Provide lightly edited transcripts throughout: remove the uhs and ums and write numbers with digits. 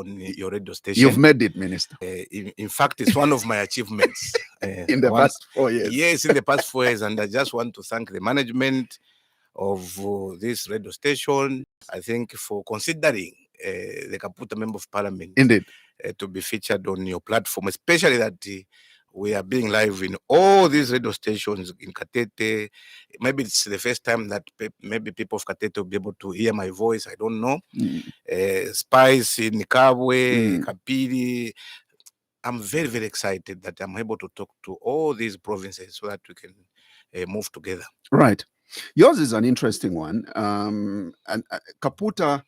on your radio station. You've made it, Minister. In fact, it's one of my achievements. In the past 4 years. Yes, in the past 4 years. And I just want to thank the management of this radio station, I think, for considering the Kaputa Member of Parliament Indeed. To be featured on your platform, especially that we are being live in all these radio stations in Katete. Maybe it's the first time that maybe people of Katete will be able to hear my voice. I don't know. Spice in Kabwe, Kapiri. I'm very, very excited that I'm able to talk to all these provinces so that we can move together. Right. Yours is an interesting one. And Kaputa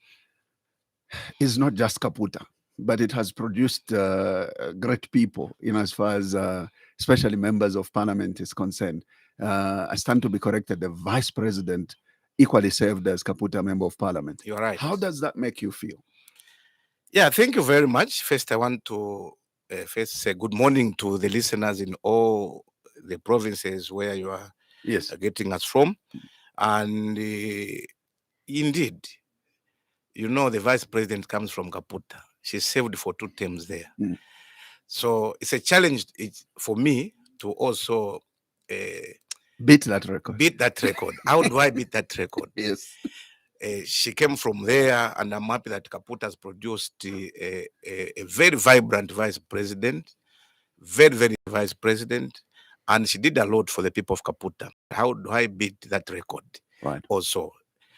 is not just Kaputa, but it has produced great people, as far as especially members of parliament is concerned. I stand to be corrected. The vice president equally served as Kaputa member of parliament. You're right. How does that make you feel? Yeah, thank you very much. First, I want to first say good morning to the listeners in all the provinces where you are getting us from. And indeed, the vice president comes from Kaputa. She served for 2 terms there. So it's a challenge for me to also beat that record. How do I beat that record? Yes. She came from there, and I'm happy that Kaputa has produced a very vibrant vice president, very, very vice president, and she did a lot for the people of Kaputa. How do I beat that record? Right. Also,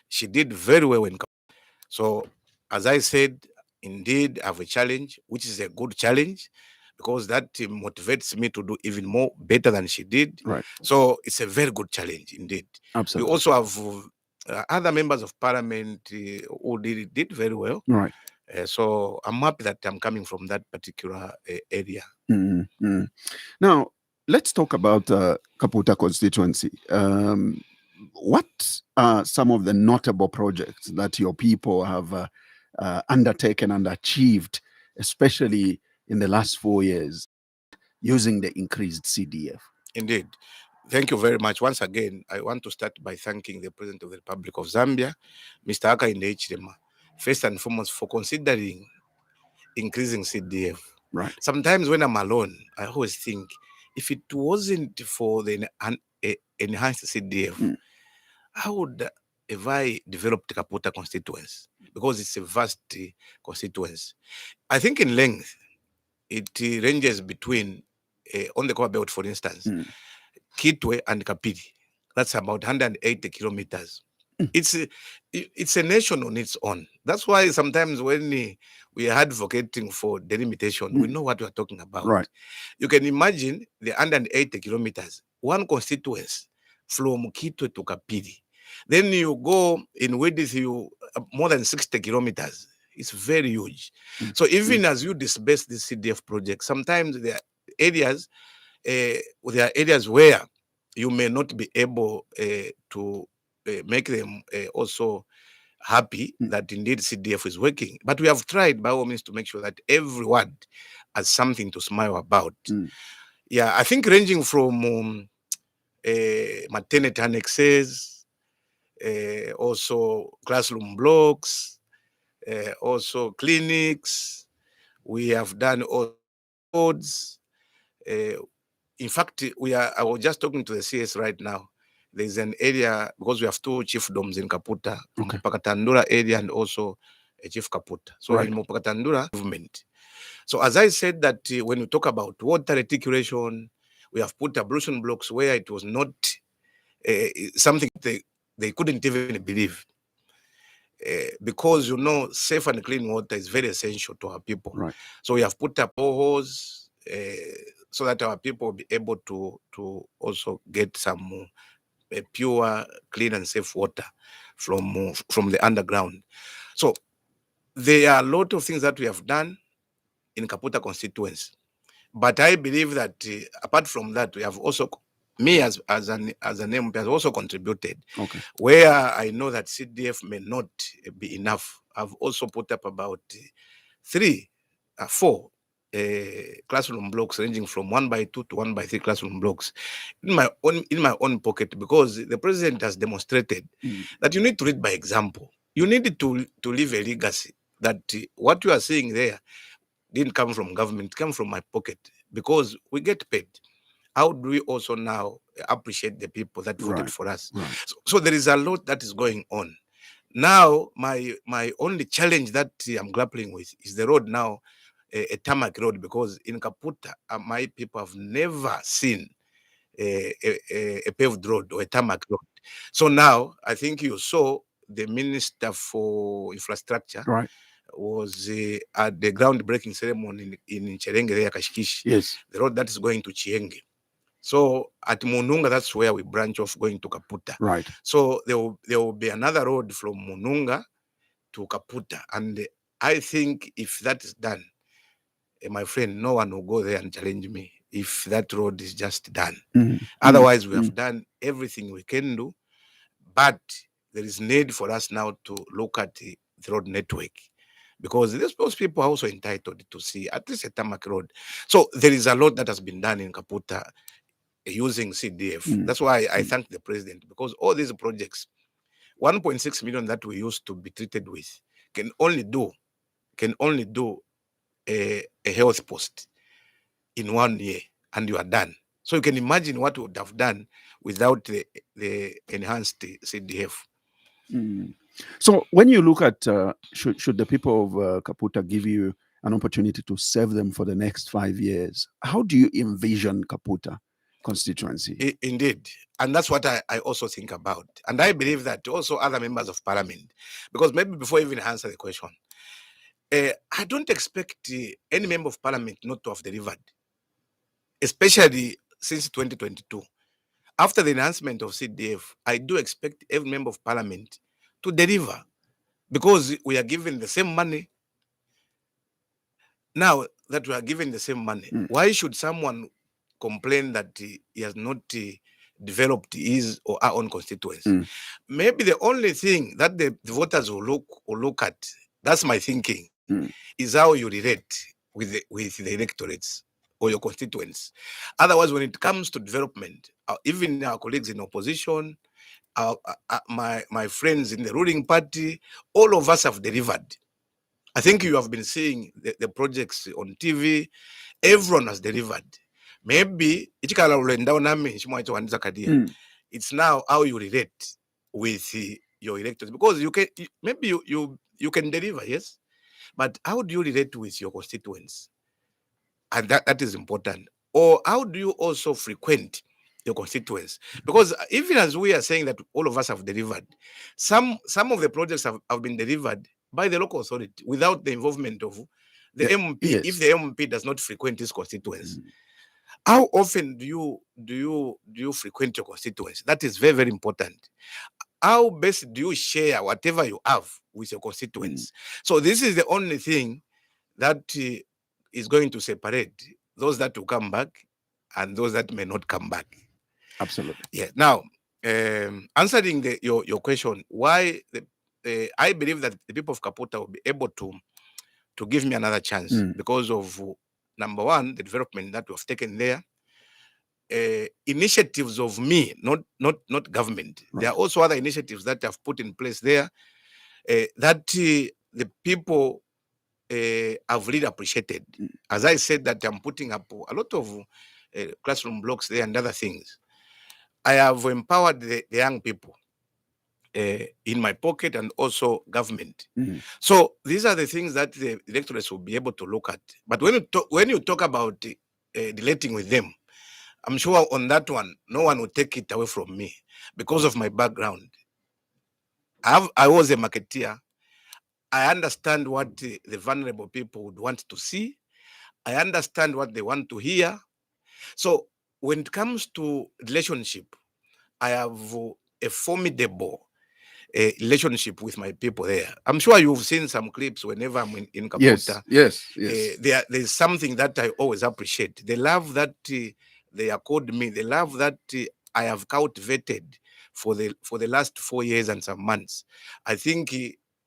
she did very well in Kaputa. So, as I said, indeed, I have a challenge, which is a good challenge, because that motivates me to do even more better than she did. Right. So, it's a very good challenge, indeed. Absolutely. We also have other members of parliament who did very well. Right. So I'm happy that I'm coming from that particular area. Now, let's talk about Kaputa constituency. What are some of the notable projects that your people have undertaken and achieved, especially in the last 4 years, using the increased CDF? Indeed. Thank you very much. Once again, I want to start by thanking the President of the Republic of Zambia, Mr. Hakainde Hichilema, first and foremost for considering increasing CDF. Right. Sometimes when I'm alone, I always think, if it wasn't for the enhanced CDF, how would have I developed Kaputa constituency? Because it's a vast constituency. I think in length, it ranges between, on the Koba Belt, for instance, Kitwe and Kapiri. That's about 180 kilometers. It's a nation on its own. That's why sometimes when we are advocating for delimitation, we know what we are talking about. Right. You can imagine the 180 kilometers, one constituency from Kitwe to Kapiri. Then you go in width, more than 60 kilometers. It's very huge. So even as you disperse this CDF project, sometimes there are areas where you may not be able to make them also happy that indeed CDF is working. But we have tried by all means to make sure that everyone has something to smile about. Yeah, I think ranging from maternity annexes, also classroom blocks, also clinics. We have done all roads. In fact, I was just talking to the CS right now. There's an area, because we have 2 chiefdoms in Kaputa, Pakatandura area and also Chief Kaputa. So in Pakatandura movement. So as I said that when we talk about water reticulation, we have put ablution blocks where it was not something they couldn't even believe. Because, safe and clean water is very essential to our people. Right. So we have put up boreholes so that our people will be able to also get some pure, clean and safe water from the underground. So there are a lot of things that we have done in Kaputa constituency. But I believe that apart from that, we have also, me as an MP has also contributed. Okay. Where I know that CDF may not be enough, I've also put up about 4 classroom blocks ranging from 1x2 to 1x3 classroom blocks in my own pocket, because the president has demonstrated that you need to lead by example. You need to leave a legacy. that what you are seeing there didn't come from government, it came from my pocket because we get paid. How do we also now appreciate the people that voted for us? So there is a lot that is going on. Now, my only challenge that I'm grappling with is the road now, a tarmac road, because in Kaputa, my people have never seen a paved road or a tarmac road. So now, I think you saw the Minister for Infrastructure was at the groundbreaking ceremony in Cherenge there, Kashikishi. Yes. The road that is going to Chienge. So at Mununga, that's where we branch off going to Kaputa. Right. So there will be another road from Mununga to Kaputa. And I think if that is done, my friend, no one will go there and challenge me if that road is just done. Otherwise, we have done everything we can do. But there is need for us now to look at the road network, because those people are also entitled to see at least a tarmac road. So there is a lot that has been done in Kaputa using CDF. That's why I thank the president, because all these projects, 1.6 million that we used to be treated with, can only do a health post in 1 year, and you are done. So you can imagine what we would have done without the enhanced CDF. So when you look at should the people of Kaputa give you an opportunity to serve them for the next 5 years, how do you envision Kaputa constituency? Indeed. And that's what I also think about. And I believe that also other members of parliament, because maybe before I even answer the question, I don't expect any member of parliament not to have delivered, especially since 2022. After the announcement of CDF, I do expect every member of parliament to deliver, because we are given the same money. Now that we are given the same money, why should someone complain that he has not developed his or our own constituency? Maybe the only thing that the voters will look at, that's my thinking, is how you relate with the electorates or your constituents. Otherwise, when it comes to development, even our colleagues in opposition, my friends in the ruling party, all of us have delivered. I think you have been seeing the projects on TV. Everyone has delivered. Maybe it's now how you relate with your electors, because you can maybe you can deliver, yes, but how do you relate with your constituents? And that is important. Or how do you also frequent your constituents? Because even as we are saying that all of us have delivered, some of the projects have been delivered by the local authority without the involvement of the MP. Yes. If the MP does not frequent his constituents, how often do you frequent your constituents? That is very, very important. How best do you share whatever you have with your constituents? So this is the only thing that is going to separate those that will come back and those that may not come back. Absolutely. Yeah. Now, answering your question, why I believe that the people of Kaputa will be able to give me another chance because of number one, the development that we have taken there, initiatives of me, not government. Right. There are also other initiatives that I've put in place there that the people have really appreciated. As I said, that I'm putting up a lot of classroom blocks there and other things. I have empowered the young people in my pocket and also government. So these are the things that the electorates will be able to look at. But when you talk about relating with them, I'm sure on that one, no one will take it away from me because of my background. I was a marketeer. I understand what the vulnerable people would want to see. I understand what they want to hear. So when it comes to relationship, I have a formidable relationship with my people there. I'm sure you've seen some clips whenever I'm in Kaputa. Yes. There's something that I always appreciate. The love that they accord me, the love that I have cultivated for the last 4 years and some months. I think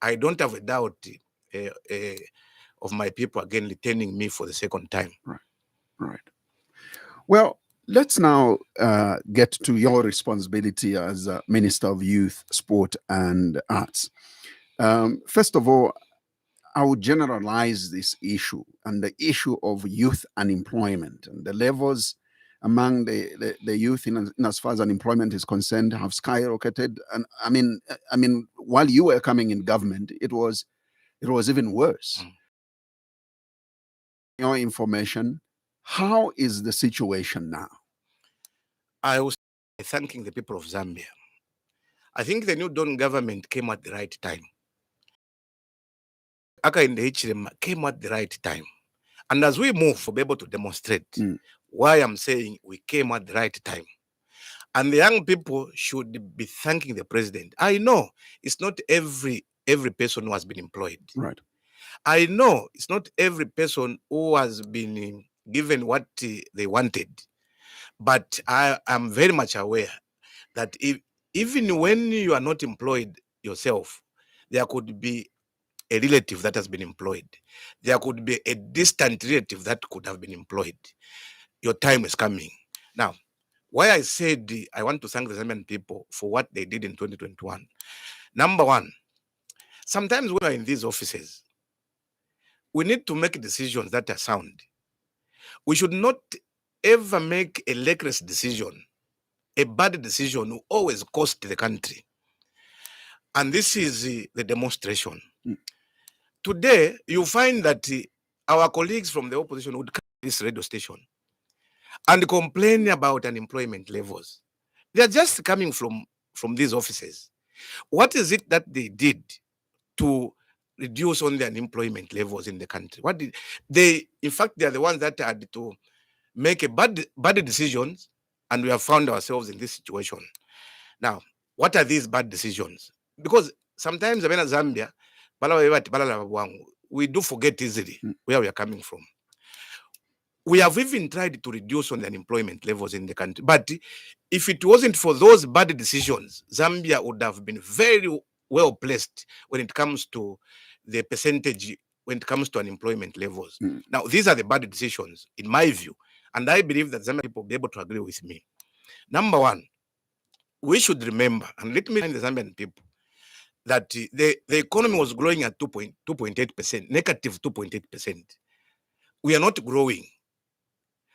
I don't have a doubt of my people again returning me for the second time. Right. Well, let's now get to your responsibility as Minister of Youth, Sport and Arts. First of all, I would generalize this issue and the issue of youth unemployment and the levels among the youth in as far as unemployment is concerned have skyrocketed. And I mean, while you were coming in government, it was even worse. Your information, how is the situation now? I was thanking the people of Zambia. I think the new Dawn government came at the right time. Aka in the HRM came at the right time. And as we move, we'll be able to demonstrate why I'm saying we came at the right time. And the young people should be thanking the president. I know it's not every person who has been employed. Right. I know it's not every person who has been given what they wanted. But I am very much aware that even when you are not employed yourself, there could be a relative that has been employed. There could be a distant relative that could have been employed. Your time is coming. Now, why I said I want to thank the Zambian people for what they did in 2021. Number one, sometimes when we're in these offices, we need to make decisions that are sound. We should not ever make a reckless decision. A bad decision will always cost the country. And this is the demonstration. Today, you find that our colleagues from the opposition would come to this radio station and complain about unemployment levels. They are just coming from these offices. What is it that they did to reduce on the unemployment levels in the country? What did they? In fact, they are the ones that had to make a bad decisions, and we have found ourselves in this situation. Now, what are these bad decisions? Because sometimes in Zambia, we do forget easily where we are coming from. We have even tried to reduce on the unemployment levels in the country. But if it wasn't for those bad decisions, Zambia would have been very well placed when it comes to the percentage, when it comes to unemployment levels. Now, these are the bad decisions, in my view. And I believe that Zambian people will be able to agree with me. Number one, we should remember, and let me remind the Zambian people, that the economy was growing at 2.8%, negative 2.8%. We are not growing.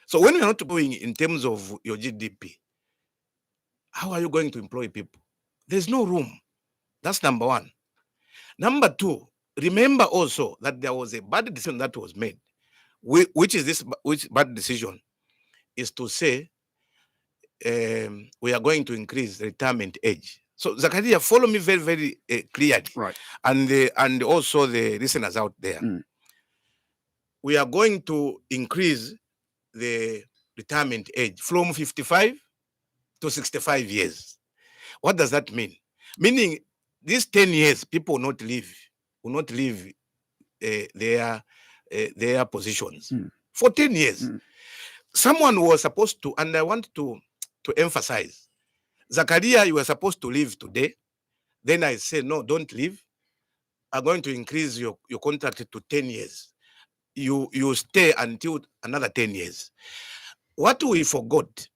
So when we are not growing in terms of your GDP, how are you going to employ people? There's no room. That's number one. Number two, remember also that there was a bad decision that was made. Which bad decision is to say we are going to increase the retirement age. So Zachariah, follow me very, very clearly. Right. And also the listeners out there. We are going to increase the retirement age from 55 to 65 years. What does that mean? Meaning these 10 years, people will not leave their positions for 10 years. Someone was supposed to, and I want to emphasize, Zachariah, you were supposed to leave today. Then I said, no, don't leave. I'm going to increase your contract to 10 years. You stay until another 10 years. What we forgot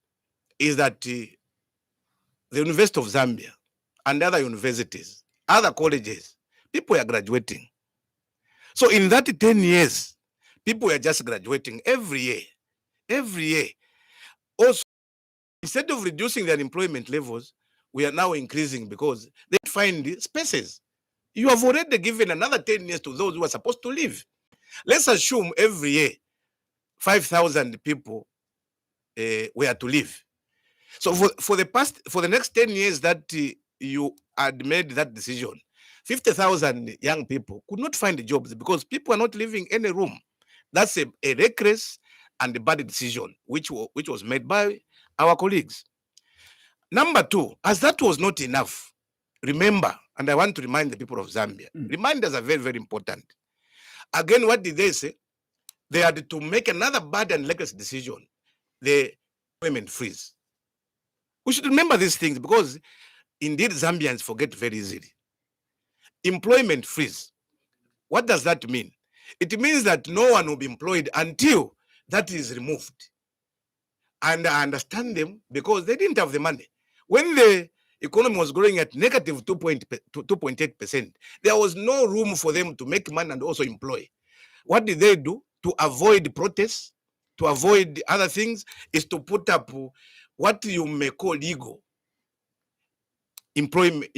is that the University of Zambia and other universities, other colleges, people are graduating. So in that 10 years, people are just graduating every year. Every year. Also, instead of reducing the unemployment levels, we are now increasing because they find spaces. You have already given another 10 years to those who are supposed to leave. Let's assume every year 5,000 people were to leave. So for the next 10 years that you had made that decision, 50,000 young people could not find jobs because people are not leaving any room. That's a reckless and a bad decision which was made by our colleagues. Number two, as that was not enough, remember, and I want to remind the people of Zambia, reminders are very, very important. Again, what did they say? They had to make another bad and reckless decision, the employment freeze. We should remember these things because indeed Zambians forget very easily. Employment freeze. What does that mean? It means that no one will be employed until that is removed. And I understand them because they didn't have the money. When economy was growing at negative 2.8%. There was no room for them to make money and also employ. What did they do to avoid protests, to avoid other things, is to put up what you may call legal employment.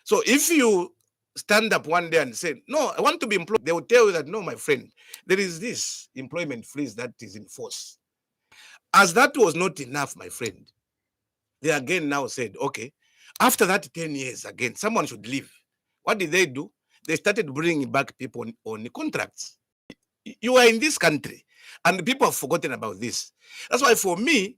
So if you stand up one day and say, no, I want to be employed, they will tell you that, no, my friend, there is this employment freeze that is in force. As that was not enough, my friend, they again now said, okay, after that 10 years again, someone should leave. What did they do? They started bringing back people on contracts. You are in this country, and people have forgotten about this. That's why for me,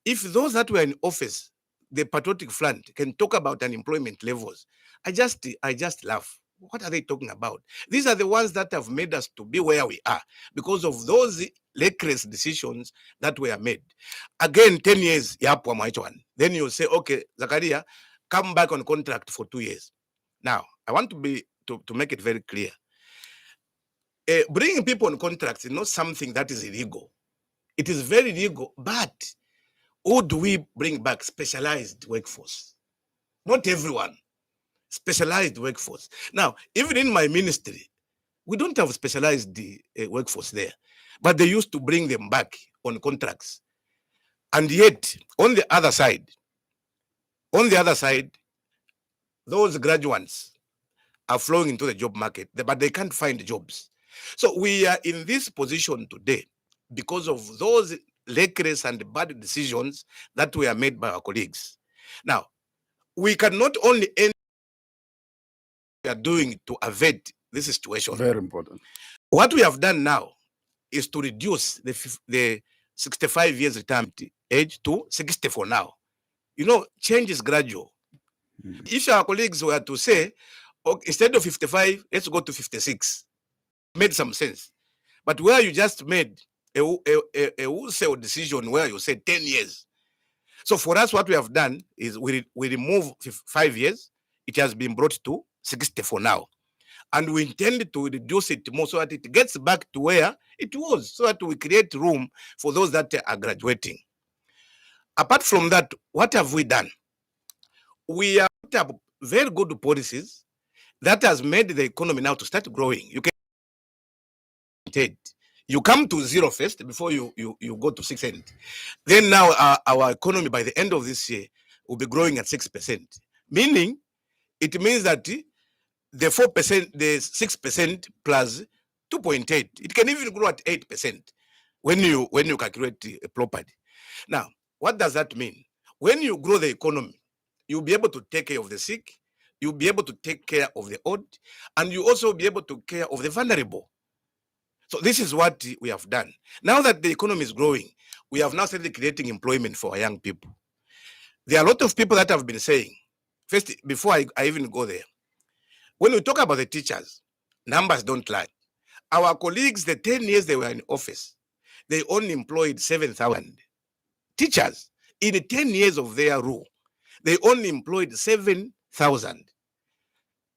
if those that were in office, the patriotic front, can talk about unemployment levels, I just laugh. What are they talking about? These are the ones that have made us to be where we are because of those reckless decisions that were made. Again, 10 years, then you say, okay, Zachariah, come back on contract for 2 years. Now, I want to make it very clear. Bringing people on contracts is not something that is illegal. It is very legal, but who do we bring back? Specialized workforce. Not everyone. Specialized workforce. Now, even in my ministry, we don't have specialized workforce there, but they used to bring them back on contracts. And yet, on the other side, those graduates are flowing into the job market, but they can't find jobs. So we are in this position today because of those reckless and bad decisions that were made by our colleagues. Now, we can not only end what we are doing to avert this situation. Very important. What we have done now is to reduce the 65 years retirement age to 60 for now. You know, change is gradual. If our colleagues were to say, okay, instead of 55, let's go to 56, made some sense. But where you just made a wholesale decision where you said 10 years. So for us, what we have done is we remove 5 years. It has been brought to 60 for now. And we intend to reduce it more so that it gets back to where it was, so that we create room for those that are graduating. Apart from that, what have we done? We have put up very good policies that has made the economy now to start growing. You come to zero first before you go to 6%. Then now our economy by the end of this year will be growing at 6%. Meaning, it means that the 4%, the 6% plus 2.8, it can even grow at 8% when you calculate it properly. Now, what does that mean? When you grow the economy, you'll be able to take care of the sick, you'll be able to take care of the old, and you also be able to take care of the vulnerable. So this is what we have done. Now that the economy is growing, we have now started creating employment for our young people. There are a lot of people that have been saying, first, before I even go there, when we talk about the teachers, numbers don't lie. Our colleagues, the 10 years they were in office, they only employed 7,000 teachers. In the 10 years of their rule, they only employed 7,000.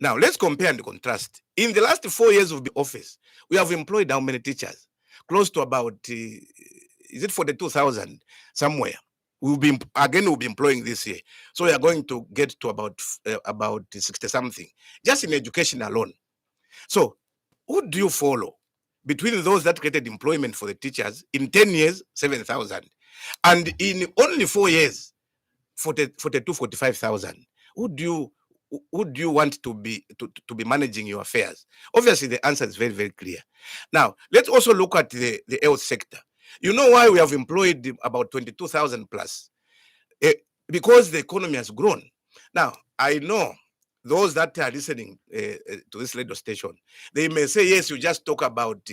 Now, let's compare and contrast. In the last 4 years of the office, we have employed how many teachers? Close to about, is it 42,000 somewhere? We'll be employing this year. So we are going to get to about 60 something, just in education alone. So who do you follow between those that created employment for the teachers in 10 years, 7,000, and in only 4 years, 45,000? Who do you want to be managing your affairs? Obviously, the answer is very, very clear. Now, let's also look at the health sector. You know why we have employed about 22,000 plus? Because the economy has grown. Now, I know those that are listening to this radio station, they may say, yes, you just talk about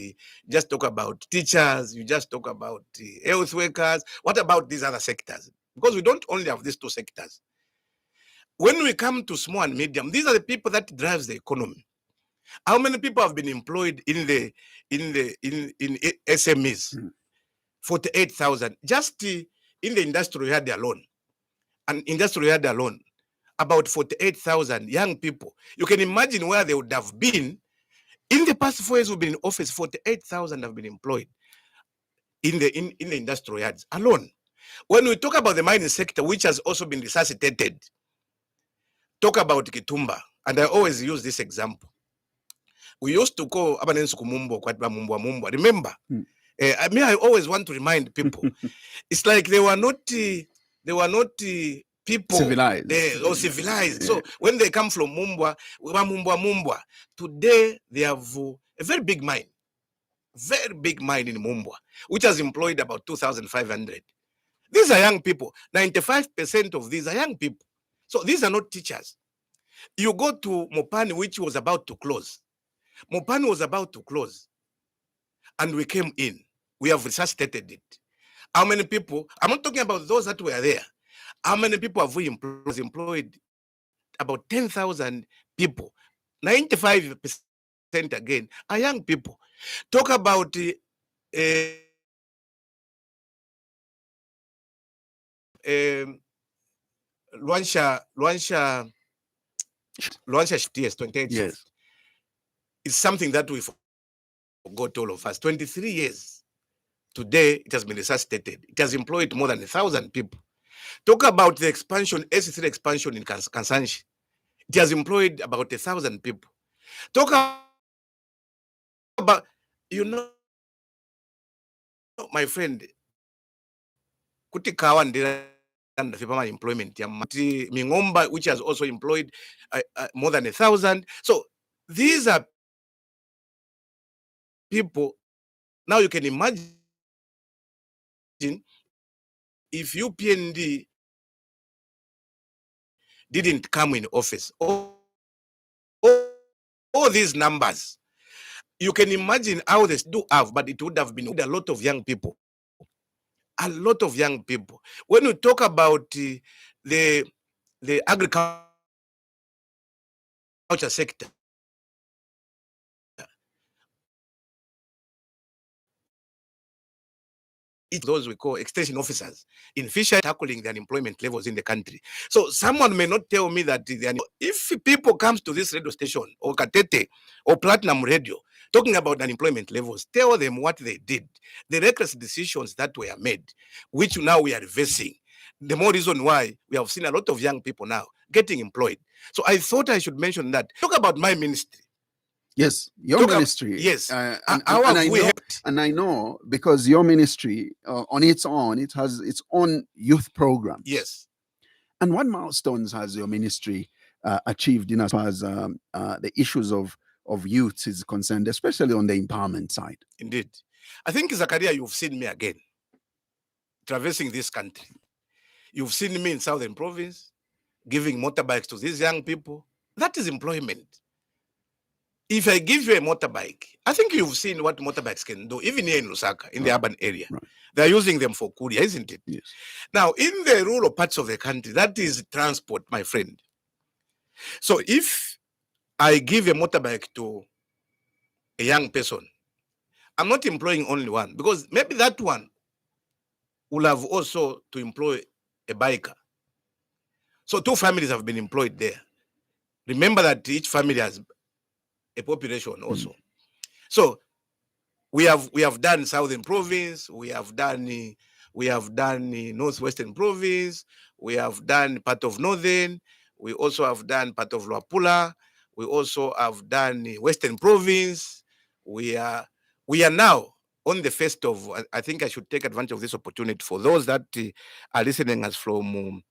teachers, you just talk about health workers. What about these other sectors? Because we don't only have these two sectors. When we come to small and medium, these are the people that drives the economy. How many people have been employed in SMEs? 48,000. Just in the industrial yard alone. And industrial yard alone, about 48,000 young people. You can imagine where they would have been. In the past 4 years we've been in office, 48,000 have been employed in the industrial yards alone. When we talk about the mining sector, which has also been resuscitated, talk about Kitumba, and I always use this example. We used to call Abanensu Kumumbo, Kwatba Mumbwa. Remember, I always want to remind people, it's like they were not people civilized. civilized. Yeah. So when they come from Mumbwa, today they have a very big mine in Mumbwa, which has employed about 2,500. These are young people. 95% of these are young people. So these are not teachers. You go to Mopani, which was about to close. Mopani was about to close. And we came in. We have resuscitated it. How many people? I'm not talking about those that were there. How many people have we employed? About 10,000 people. 95% again are young people. Talk about Luansha shift, yes, 28 Yes. shift. It's something that we forgot, all of us. 23 years. Today, it has been resuscitated. It has employed more than 1,000 people. Talk about the expansion, S3 expansion in Kansanshi. It has employed about 1,000 people. Talk about, my friend, Kutikawa and the employment, Mingomba, which has also employed more than 1,000. So these are people. Now you can imagine if UPND didn't come in office, all these numbers, you can imagine how they do have, but it would have been a lot of young people. A lot of young people. When you talk about the agriculture sector, it's those we call extension officers in fishery tackling the unemployment levels in the country. So someone may not tell me that if people comes to this radio station or Katete or Platinum Radio talking about unemployment levels, tell them what they did, the reckless decisions that were made, which now we are reversing. The more reason why we have seen a lot of young people now getting employed. So I thought I should mention that. Talk about my ministry. Yes, your ministry. Yes, and I know because your ministry on its own, it has its own youth programs. Yes. And what milestones has your ministry achieved in as far as the issues of youth is concerned, especially on the empowerment side? Indeed. I think, Zachariah, you've seen me again traversing this country. You've seen me in Southern Province giving motorbikes to these young people. That is employment. If I give you a motorbike, I think you've seen what motorbikes can do, even here in Lusaka, in the urban area. Right. They're using them for courier, isn't it? Yes. Now, in the rural parts of the country, that is transport, my friend. So if I give a motorbike to a young person, I'm not employing only one, because maybe that one will have also to employ a biker. So 2 families have been employed there. Remember that each family has a population also. So we have done Southern Province, we have done Northwestern Province, we have done part of Northern, we also have done part of Luapula, we also have done Western Province. We are now on the first of, I think I should take advantage of this opportunity for those that are listening us from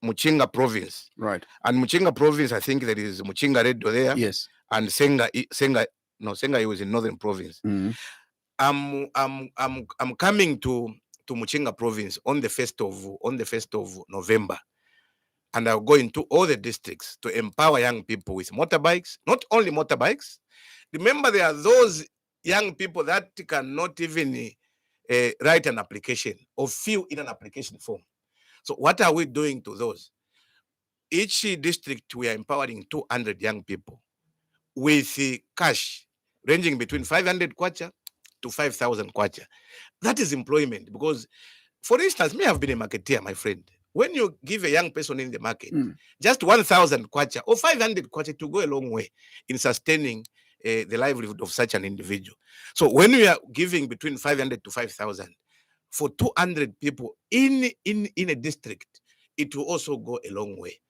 Muchinga Province. Right. And Muchinga Province, I think there is Muchinga Radio there. Yes. And Senga was in Northern Province. Mm-hmm. I'm coming to Muchinga Province on the 1st of November. And I'll go into all the districts to empower young people with motorbikes, not only motorbikes. Remember, there are those young people that cannot even write an application or fill in an application form. So what are we doing to those? Each district, we are empowering 200 young people with cash ranging between 500 kwacha to 5,000 kwacha. That is employment, because, for instance, me, I've been a marketeer, my friend. When you give a young person in the market just 1,000 kwacha or 500 kwacha, to go a long way in sustaining the livelihood of such an individual. So when we are giving between 500 to 5,000, for 200 people in a district, it will also go a long way.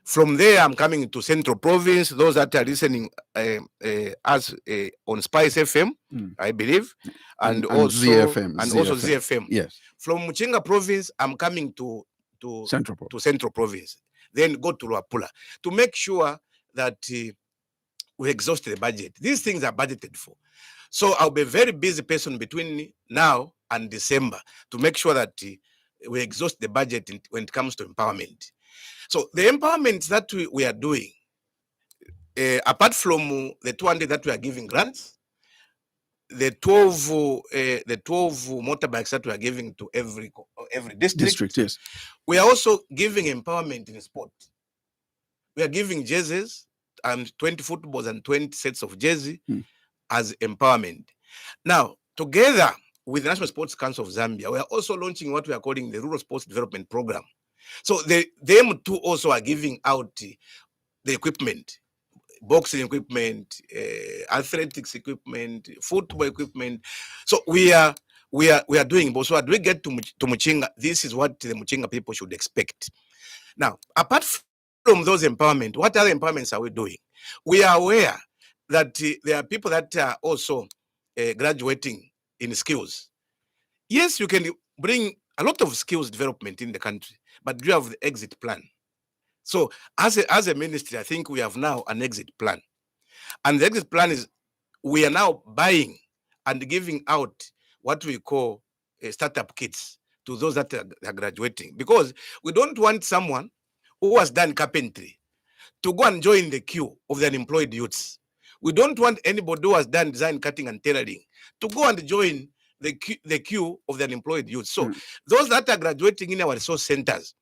From there, I'm coming to Central Province. Those that are listening as on Spice FM, I believe, and also ZFM. Yes. From Muchinga Province, I'm coming to Central Province. Then go to Luapula to make sure that we exhaust the budget. These things are budgeted for. So I'll be a very busy person between now and December to make sure that we exhaust the budget when it comes to empowerment. So the empowerment that we are doing, apart from the 200 that we are giving grants, the 12 motorbikes that we are giving to every district, yes. We are also giving empowerment in sport. We are giving jerseys and 20 footballs and 20 sets of jersey as empowerment. Now, together with the National Sports Council of Zambia, we are also launching what we are calling the Rural Sports Development Program. So them too also are giving out the equipment, boxing equipment, athletics equipment, football equipment. So we are doing both. So as we get to Muchinga, this is what the Muchinga people should expect. Now, apart from those empowerment, what other empowerments are we doing? We are aware that there are people that are also graduating in skills. Yes, you can bring a lot of skills development in the country, but do you have the exit plan? So as a ministry, I think we have now an exit plan. And the exit plan is we are now buying and giving out what we call startup kits to those that are graduating. Because we don't want someone who has done carpentry to go and join the queue of the unemployed youths. We don't want anybody who has done design, cutting, and tailoring to go and join the queue of the unemployed youth. So those that are graduating in our resource centers,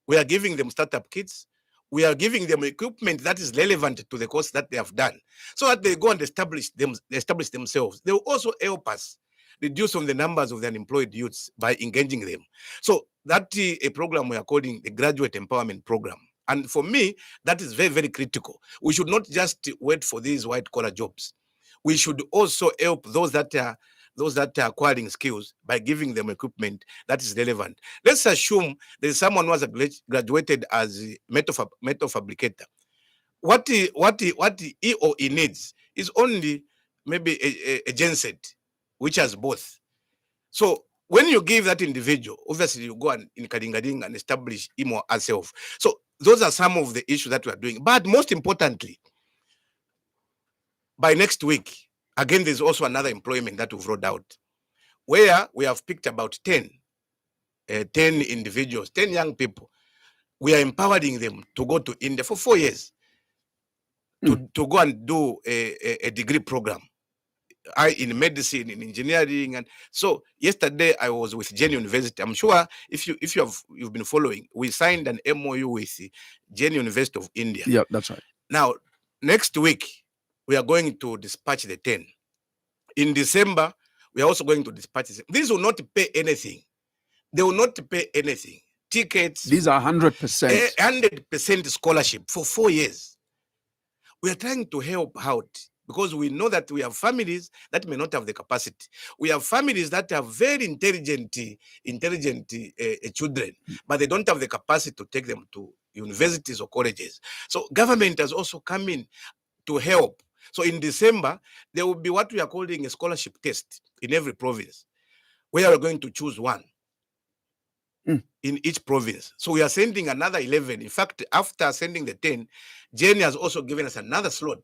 we are giving them startup kits. We are giving them equipment that is relevant to the course that they have done, so that they go and establish themselves. They will also help us reduce on the numbers of the unemployed youths by engaging them. So that is a program we are calling the Graduate Empowerment Program. And for me, that is very, very critical. We should not just wait for these white-collar jobs. We should also help those that are acquiring skills by giving them equipment that is relevant. Let's assume there is someone who has graduated as a metal fabricator. What he or he needs is only maybe a genset, which has both. So when you give that individual, obviously you go and in Kadingading and establish him or herself. So those are some of the issues that we are doing. But most importantly, by next week, again, there's also another employment that we've rolled out, where we have picked about 10 individuals, 10 young people. We are empowering them to go to India for 4 years to go and do a degree program. In medicine, in engineering, and so yesterday I was with Jane University. I'm sure if you've been following, we signed an MOU with Jane University of India. Yeah, that's right. Now, next week we are going to dispatch the 10. In December, we are also going to dispatch them. These will not pay anything. They will not pay anything. Tickets. These are 100%. 100% scholarship for 4 years. We are trying to help out, because we know that we have families that may not have the capacity. We have families that are very intelligent children, but they don't have the capacity to take them to universities or colleges. So government has also come in to help. So in December, there will be what we are calling a scholarship test in every province, where we're going to choose one in each province. So we are sending another 11. In fact, after sending the 10, Jenny has also given us another slot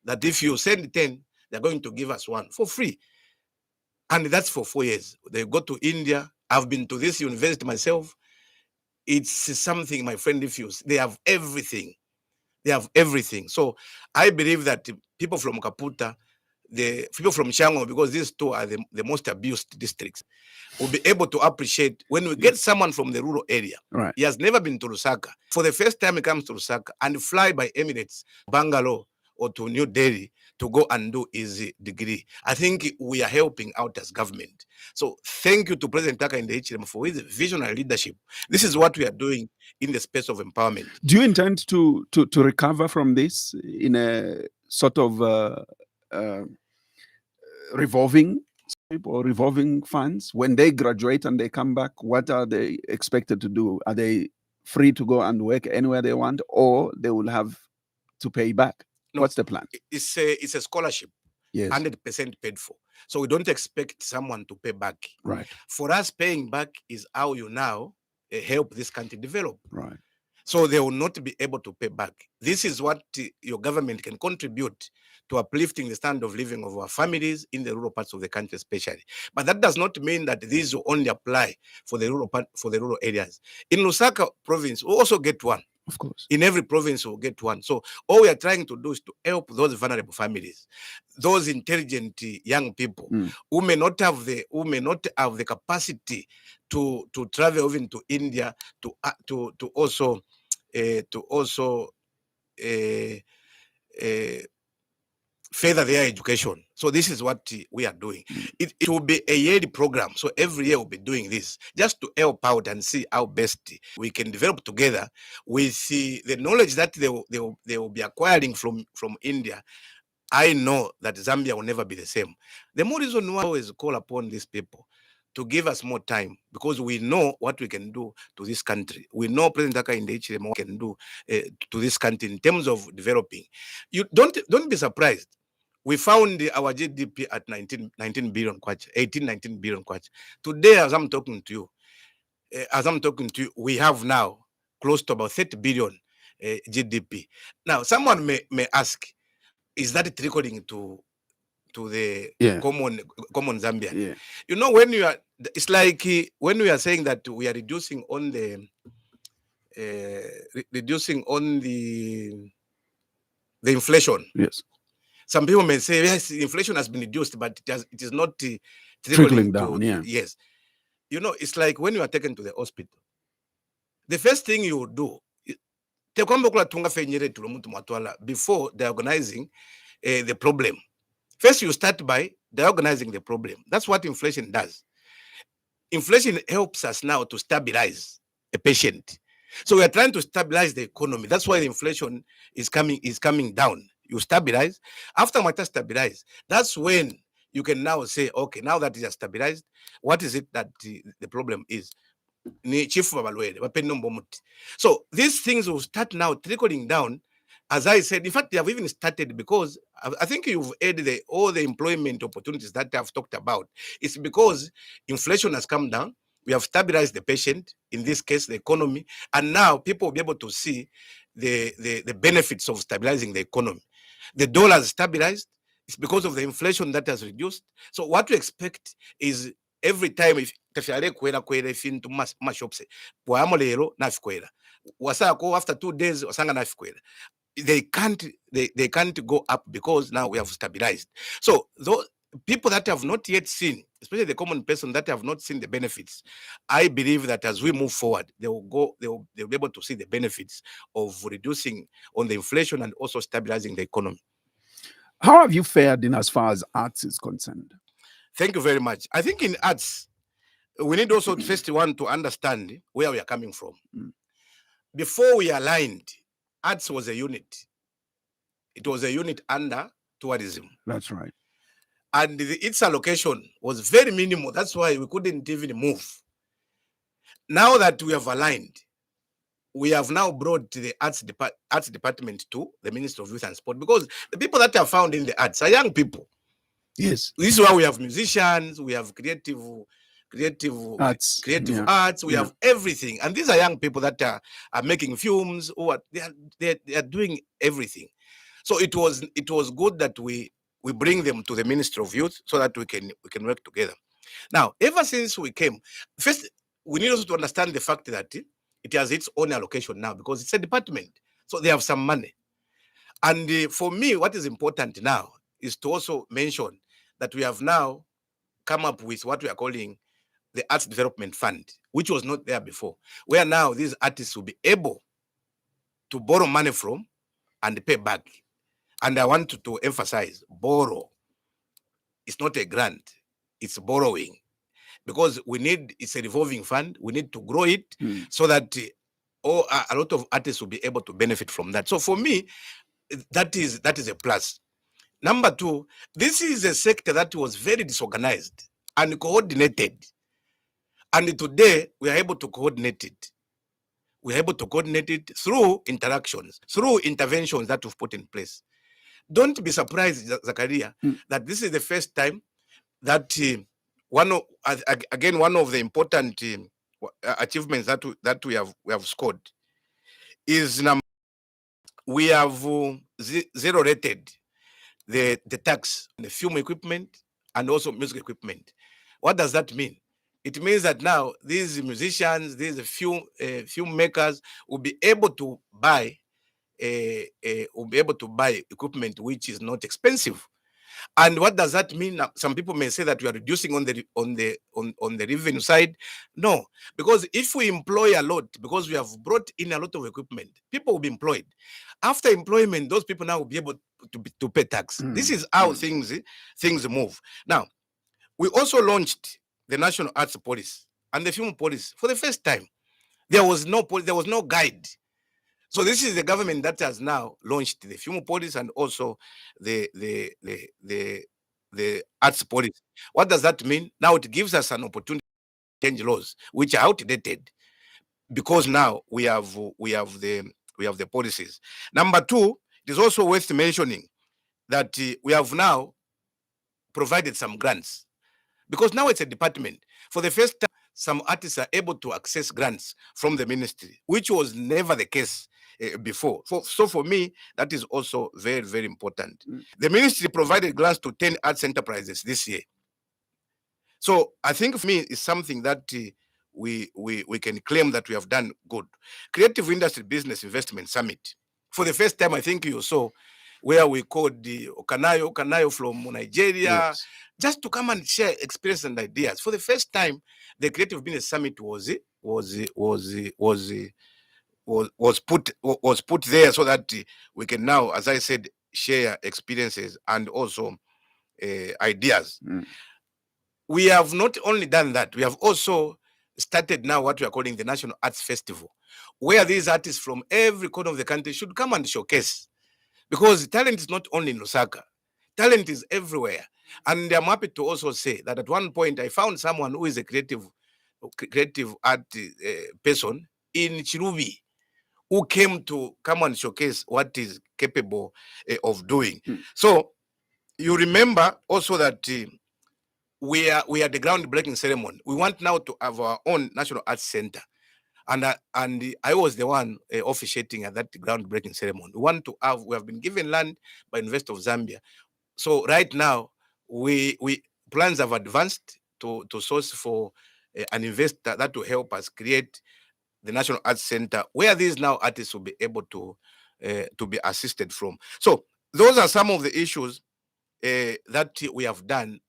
that if you send 10, they're going to give us one for free. And that's for 4 years. They go to India. I've been to this university myself. It's something, my friend, they have everything. They have everything. So I believe that people from Kaputa, the people from Chango, because these two are the most abused districts, will be able to appreciate when we get someone from the rural area. Right. He has never been to Lusaka. For the first time he comes to Lusaka and fly by Emirates, Bangalore, or to New Delhi to go and do his degree. I think we are helping out as government. So thank you to President Taka in the HLM for his visionary leadership. This is what we are doing in the space of empowerment. Do you intend to recover from this in a sort of revolving or revolving funds? When they graduate and they come back, what are they expected to do? Are they free to go and work anywhere they want, or they will have to pay back? No, what's the plan? It's a scholarship, Yes. 100% paid for. So we don't expect someone to pay back. Right. For us, paying back is how you now help this country develop. Right. So they will not be able to pay back. This is what your government can contribute to uplifting the standard of living of our families in the rural parts of the country, especially. But that does not mean that these will only apply for the rural areas. In Lusaka province, we also get one. Of course. In every province, we'll get one. So all we are trying to do is to help those vulnerable families, those intelligent young people who may not have the capacity to travel even to India to also further their education. So this is what we are doing. It will be a yearly program. So every year we'll be doing this just to help out and see how best we can develop together with the knowledge that they will be acquiring from India. I know that Zambia will never be the same. The more reason why I always call upon these people to give us more time, because we know what we can do to this country. We know President Hakainde can do to this country in terms of developing. You don't be surprised. We found our GDP at 19 billion kwacha, 19 billion kwacha. Today, as I'm talking to you, we have now close to about 30 billion GDP. Now, someone may ask, is that trickling to the common Zambian? Yeah. You know, when you are, it's like when we are saying that we are reducing on the inflation. Yes. Some people may say, yes, inflation has been reduced, but it is not trickling down. Yes. You know, it's like when you are taken to the hospital, the first thing you do, before diagnosing the problem. First, you start by diagnosing the problem. That's what inflation does. Inflation helps us now to stabilize a patient. So we are trying to stabilize the economy. That's why the inflation is coming down. You stabilize. After matter stabilize, that's when you can now say, okay, now that it has stabilized, what is it that the problem is? So these things will start now trickling down. As I said, in fact, they have even started because I think you've heard all the employment opportunities that I've talked about. It's because inflation has come down. We have stabilized the patient, in this case, the economy, and now people will be able to see the benefits of stabilizing the economy. The dollar has stabilized. It's because of the inflation that has reduced. So what we expect is every time if into mashops, after 2 days they can't go up because now we have stabilized. So those people that have not yet seen, especially the common person that have not seen the benefits, I believe that as we move forward, they'll be able to see the benefits of reducing on the inflation and also stabilizing the economy. How have you fared in as far as arts is concerned? Thank you very much. I think in arts, we need also first one to understand where we are coming from. Before we aligned, arts was a unit. It was a unit under tourism. That's right. And its allocation was very minimal. That's why we couldn't even move. Now that we have aligned, we have now brought the arts department to the Ministry of Youth and Sport, because the people that are found in the arts are young people. Yes. This is why we have musicians, we have creative arts, we have everything. And these are young people that are making films, or they are doing everything. So it was good that we bring them to the Ministry of Youth so that we can work together. Now, ever since we came, first we need also to understand the fact that it has its own allocation now, because it's a department. So they have some money. And for me, what is important now is to also mention that we have now come up with what we are calling the Arts Development Fund, which was not there before, where now these artists will be able to borrow money from and pay back. And I want to emphasize, borrow. It's not a grant, it's borrowing. Because it's a revolving fund, we need to grow it so that a lot of artists will be able to benefit from that. So for me, that is a plus. Number two, this is a sector that was very disorganized. and coordinated. And today we are able to coordinate it. We are able to coordinate it through interactions, through interventions that we've put in place. Don't be surprised, Zachariah, that this is the first time that one of the important achievements that we have scored is we have zero rated the tax on the film equipment and also music equipment. What does that mean? It means that now these musicians, these film makers will be able to buy equipment which is not expensive. And what does that mean? Now, some people may say that we are reducing on the revenue side. No, because if we employ a lot, because we have brought in a lot of equipment, people will be employed. After employment, those people now will be able to pay tax. This is how things move. Now, we also launched the National Arts Policy and the Film Policy for the first time. There was no guide. So this is the government that has now launched the film policy and also the arts policy. What does that mean? Now it gives us an opportunity to change laws which are outdated, because now we have the policies. Number two, it is also worth mentioning that we have now provided some grants, because now it's a department. For the first time, some artists are able to access grants from the ministry, which was never the case before. So for me, that is also very, very important. The ministry provided grants to 10 arts enterprises this year. So I think for me, it's something that we can claim that we have done good. Creative Industry Business Investment Summit. For the first time, I think you saw, where we called the Okanayo from Nigeria, just to come and share experience and ideas. For the first time, the Creative Business Summit was put there so that we can now, as I said, share experiences and also ideas. We have not only done that, we have also started now what we are calling the National Arts Festival, where these artists from every corner of the country should come and showcase. Because talent is not only in Lusaka, talent is everywhere. And I'm happy to also say that at one point I found someone who is a creative art person in Chirubi, who came to come and showcase what is capable of doing. So you remember also that we are the groundbreaking ceremony. We want now to have our own National Arts Center. And I was the one officiating at that groundbreaking ceremony. We have been given land by University of Zambia. So right now, we plans have advanced to source for an investor that will help us create the National Arts Center, where these now artists will be able to be assisted from. So those are some of the issues that we have done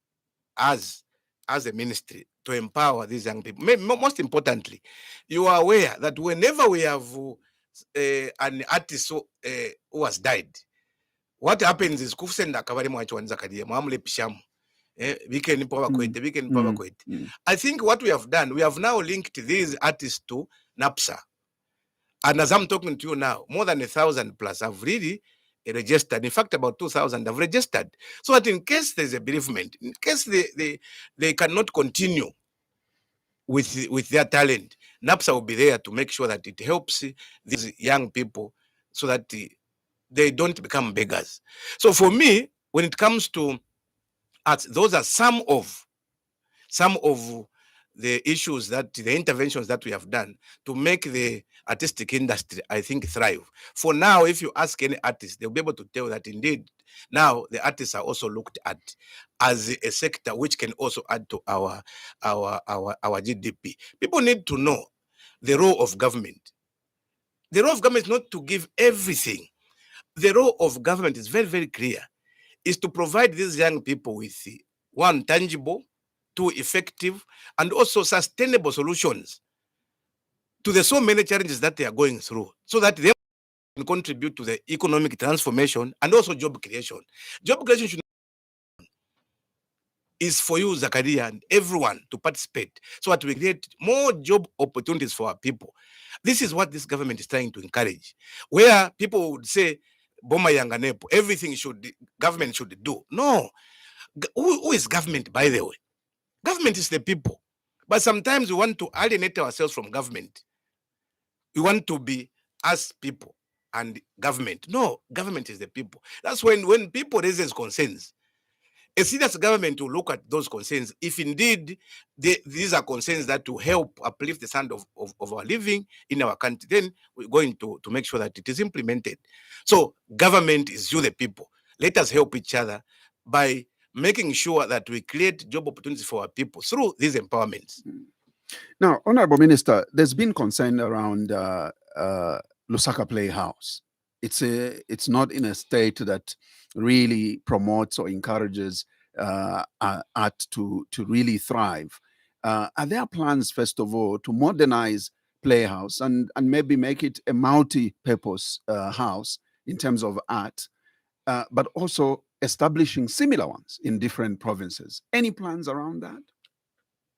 as a ministry to empower these young people. Most importantly, you are aware that whenever we have an artist who has died, what happens is kufsenda akabari mwachiwanza kadiye mwamule pishamu weekend power kwete. I think what we have done, we have now linked these artists to NAPSA. And as I'm talking to you now, more than 1,000 plus have really registered. In fact, about 2,000 have registered. So that in case there's a bereavement, in case they cannot continue with their talent, NAPSA will be there to make sure that it helps these young people so that they don't become beggars. So for me, when it comes to arts, those are some of the issues, that the interventions that we have done to make the artistic industry, I think, thrive. For now, if you ask any artist, they'll be able to tell that indeed now the artists are also looked at as a sector which can also add to our GDP. People need to know the role of government. The role of government is not to give everything. The role of government is very, very clear. Is to provide these young people with one, tangible, two, effective, and also sustainable solutions to the so many challenges that they are going through, so that they can contribute to the economic transformation and also job creation. Job creation is for you, Zachariah, and everyone to participate so that we create more job opportunities for our people. This is what this government is trying to encourage, where people would say, Boma Yanganepo, everything government should do. No. Who is government, by the way? Government is the people. But sometimes we want to alienate ourselves from government. We want to be as people and government. No, government is the people. That's when people raise concerns, a serious government will look at those concerns. If indeed these are concerns that will help uplift the standard of our living in our country, then we're going to make sure that it is implemented. So government is you, the people. Let us help each other by making sure that we create job opportunities for our people through these empowerments. Now, Honourable Minister, there's been concern around Lusaka Playhouse. It's not in a state that really promotes or encourages art to really thrive. Are there plans, first of all, to modernize Playhouse and maybe make it a multi-purpose house in terms of art, but also establishing similar ones in different provinces? Any plans around that?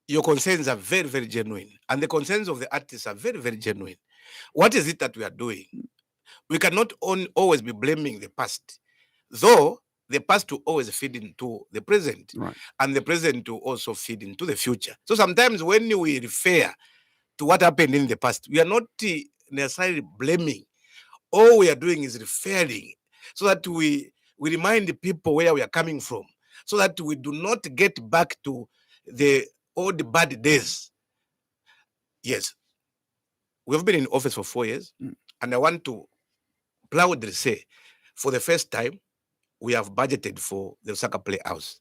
Your concerns are very, very genuine. And the concerns of the artists are very, very genuine. What is it that we are doing? We cannot always be blaming the past, though the past will always feed into the present, Right. and the present will also feed into the future. So sometimes when we refer to what happened in the past, we are not necessarily blaming. All we are doing is referring so that we remind the people where we are coming from, so that we do not get back to the old bad days. Yes, we have been in office for 4 years, and I want to proudly say, for the first time, we have budgeted for the Lusaka Playhouse.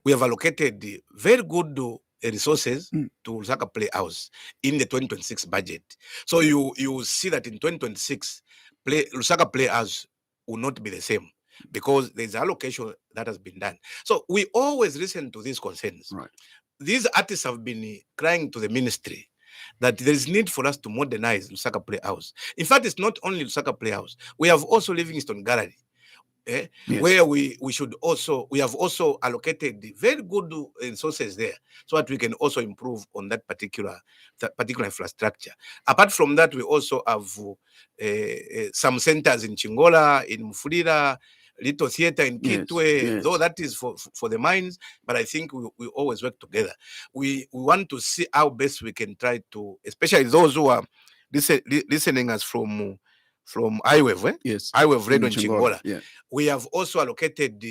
We have allocated very good resources to Lusaka Playhouse in the 2026 budget. So you will see that in 2026, Lusaka Playhouse will not be the same, because there's allocation that has been done. So we always listen to these concerns. Right. These artists have been crying to the ministry that there is need for us to modernize Lusaka Playhouse. In fact, it's not only Lusaka Playhouse. We have also Livingstone Gallery, yes, where we have also allocated very good resources there, so that we can also improve on that particular infrastructure. Apart from that, we also have some centers in Chingola, in Mufulira, Little Theater in Kitwe, though that is for the mines, but I think we always work together. We want to see how best we can try to, especially those who are listening us from iWave, iWave Radio in Chingola. Yeah. We have also allocated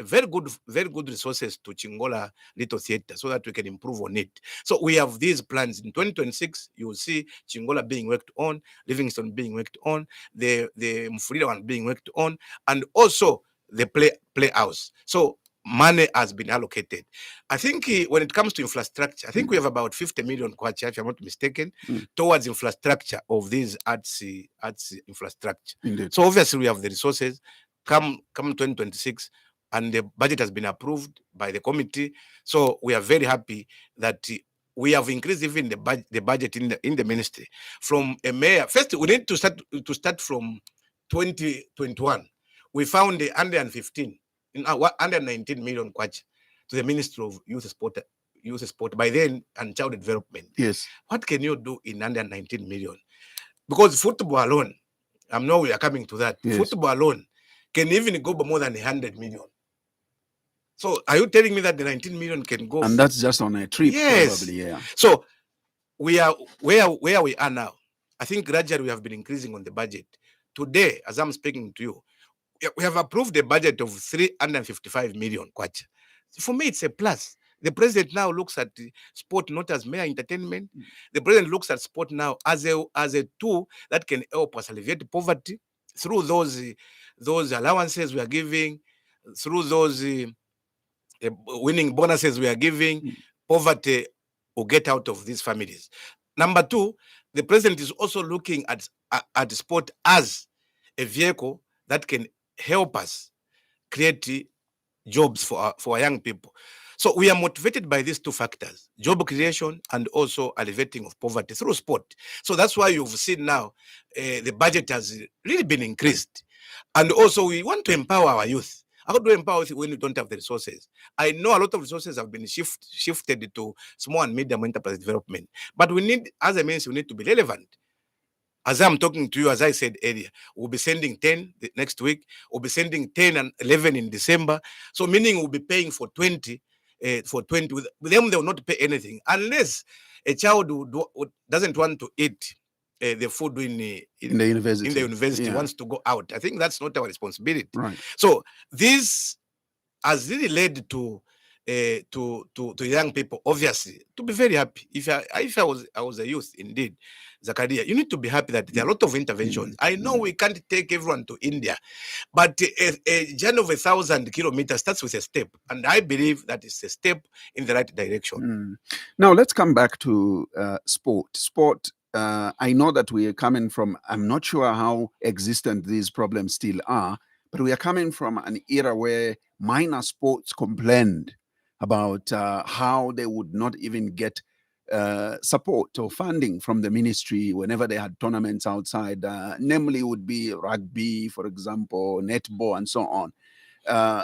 very good resources to Chingola Little Theater, so that we can improve on it. So we have these plans. In 2026, you will see Chingola being worked on, Livingstone being worked on, the Mufulira one being worked on, and also the Playhouse. So money has been allocated. I think when it comes to infrastructure, I think we have about 50 million kwacha, if I'm not mistaken, towards infrastructure of these arts infrastructure. Indeed. So obviously we have the resources. Come 2026, and the budget has been approved by the committee. So we are very happy that we have increased even the budget in the ministry from a mayor. First, we need to start from 2021. We found the 119 million kwacha to the Ministry of Youth Sport by then and Child Development. Yes. What can you do in 119 million? Because football alone, I know we are coming to that. Yes. Football alone can even go by more than 100 million. So are you telling me that the 19 million can go? And that's just on a trip, yes. Probably, yeah. So we are where we are now. I think gradually we have been increasing on the budget. Today, as I'm speaking to you, we have approved a budget of 355 million kwacha. For me, it's a plus. The president now looks at sport not as mere entertainment. The president looks at sport now as a tool that can help us alleviate poverty through those allowances we are giving, through those winning bonuses we are giving. Poverty will get out of these families. Number two, the president is also looking at sport as a vehicle that can help us create jobs for our young people. So we are motivated by these two factors, job creation and also alleviating of poverty through sport. So that's why you've seen now the budget has really been increased. And also we want to empower our youth. How do we empower youth when we don't have the resources? I know a lot of resources have been shifted to small and medium enterprise development. But we need, as a means, we need to be relevant. As I'm talking to you, as I said earlier, we'll be sending 10 next week. We'll be sending 10 and 11 in December. So meaning we'll be paying for 20 for 20. With them, they will not pay anything unless a child doesn't want to eat the food in the university, wants to go out. I think that's not our responsibility. Right. So this has really led to young people, obviously, to be very happy. If I was a youth, indeed, Zachariah, you need to be happy that there are a lot of interventions. I know we can't take everyone to India, but a journey of 1,000 kilometers starts with a step, and I believe that is a step in the right direction. Now let's come back to sport. Sport. I know that we are coming from, I'm not sure how existent these problems still are, but we are coming from an era where minor sports complained about how they would not even get support or funding from the ministry whenever they had tournaments outside. Namely, would be rugby, for example, netball, and so on.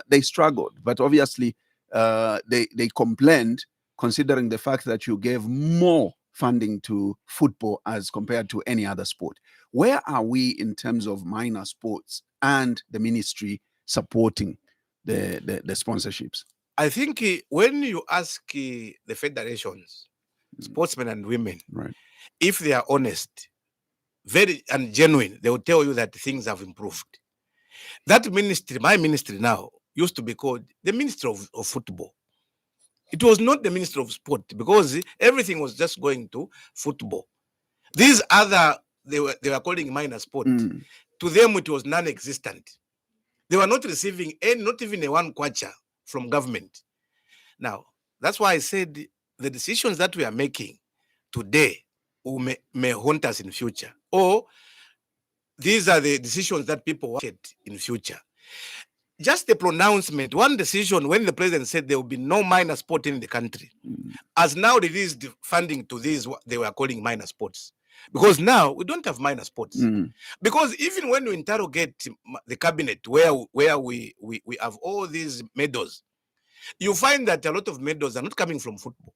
They struggled, but obviously they complained, considering the fact that you gave more funding to football as compared to any other sport. Where are we in terms of minor sports and the ministry supporting the sponsorships? I think when you ask the federations, sportsmen and women, right, if they are honest, very and genuine, they will tell you that things have improved. That ministry, my ministry now, used to be called the Ministry of Football. It was not the Ministry of Sport, because everything was just going to football. These other, they were calling minor sport. To them, it was non-existent. They were not receiving not even a one kwacha from government. Now, that's why I said the decisions that we are making today may haunt us in future, or these are the decisions that people wanted in future. Just a pronouncement, one decision when the president said there will be no minor sport in the country, has now released funding to these, what they were calling minor sports. Because now we don't have minor sports. Because even when we interrogate the cabinet where we have all these medals, you find that a lot of medals are not coming from football.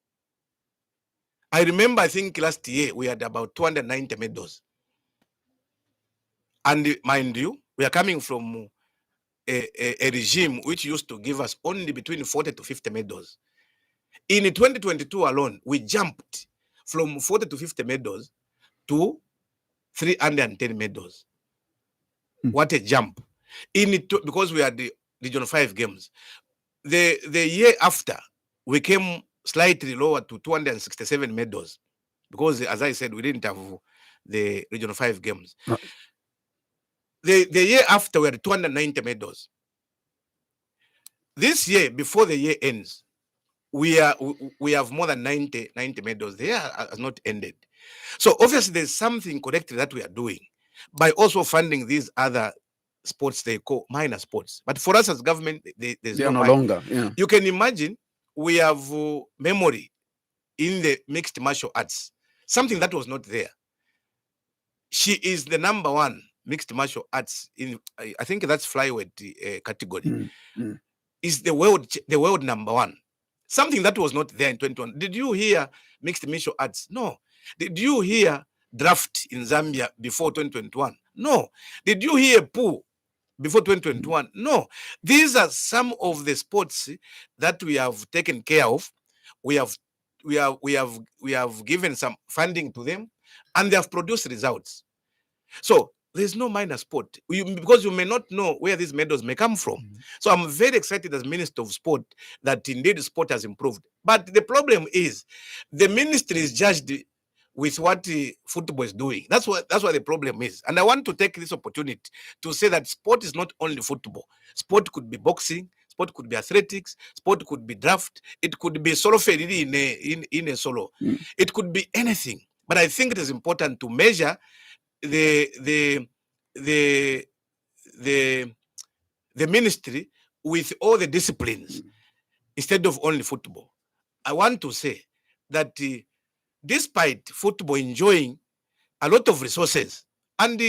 I remember, I think last year we had about 290 medals. And mind you, we are coming from a regime which used to give us only between 40 to 50 medals. In 2022 alone, we jumped from 40 to 50 medals to 310 medals. What a jump. Because we had the Region 5 games. The year after, we came slightly lower to 267 medals, because, as I said, we didn't have the Region 5 games. Right. The year after, we had 290 medals. This year, before the year ends, we have more than 90 medals. The year has not ended. So obviously there's something correctly that we are doing by also funding these other sports they call minor sports. But for us as government, they are no longer. Yeah. You can imagine we have memory in the mixed martial arts, something that was not there. She is the number one mixed martial arts in, I think that's flyweight category. Is the world number one. Something that was not there in 2021. Did you hear mixed martial arts? No. Did you hear draft in Zambia before 2021? No. Did you hear pool before 2021? No. These are some of the sports that we have taken care of. We have given some funding to them, and they have produced results. So there's no minor sport, because you may not know where these medals may come from. So I'm very excited as Minister of Sport that indeed sport has improved. But the problem is the ministry is judged with what football is doing. That's what the problem is. And I want to take this opportunity to say that sport is not only football. Sport could be boxing, sport could be athletics, sport could be draft, it could be solo ferry in a solo. It could be anything. But I think it is important to measure the ministry with all the disciplines instead of only football. I want to say that despite football enjoying a lot of resources, and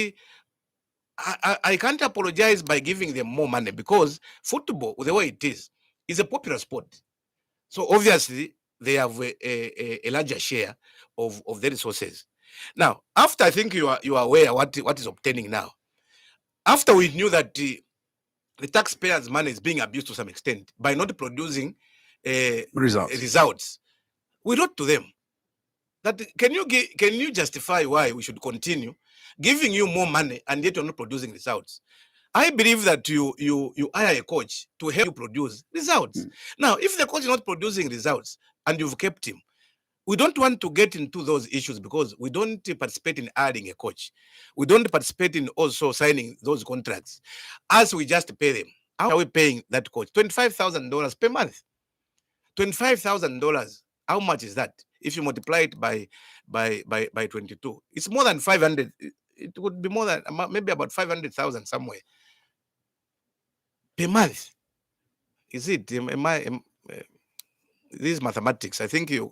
I can't apologize by giving them more money, because football, the way it is a popular sport. So obviously they have a larger share of the resources. Now, after, I think you are aware what is obtaining now. After we knew that the taxpayers' money is being abused to some extent by not producing results. We wrote to them that can you justify why we should continue giving you more money and yet you're not producing results? I believe that you hire a coach to help you produce results. Now, if the coach is not producing results and you've kept him, we don't want to get into those issues because we don't participate in hiring a coach. We don't participate in also signing those contracts. As we just pay them, how are we paying that coach? $25,000 per month. $25,000. How much is that? If you multiply it by 22, it's more than 500. It would be more than maybe about 500,000 somewhere per month. Is it? This is mathematics. I think you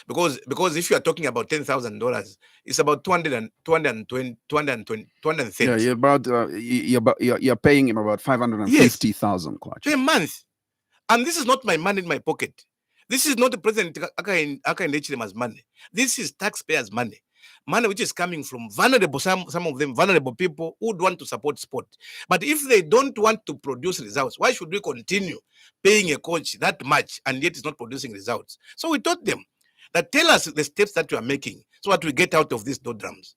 because if you are talking about $10,000, it's about 230. Yeah, you're paying him about 550,000 per month. And this is not my money in my pocket. This is not the President Akaindechilema's money. This is taxpayers' money. Money which is coming from vulnerable, some of them vulnerable people who would want to support sport. But if they don't want to produce results, why should we continue paying a coach that much and yet it's not producing results? So we told them that tell us the steps that you are making so that we get out of these doldrums.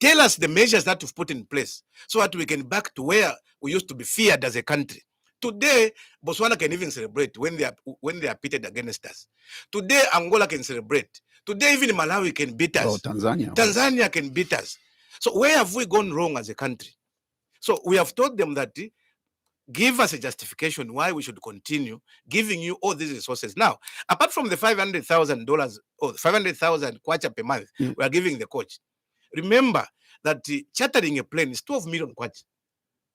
Tell us the measures that you've put in place so that we can back to where we used to be feared as a country. Today, Botswana can even celebrate when they are pitted against us. Today, Angola can celebrate. Today, even Malawi can beat us. Oh, Tanzania can beat us. So where have we gone wrong as a country? So we have told them that give us a justification why we should continue giving you all these resources. Now, apart from the $500,000 or 500,000 kwacha per month we are giving the coach, remember that chartering a plane is 12 million kwacha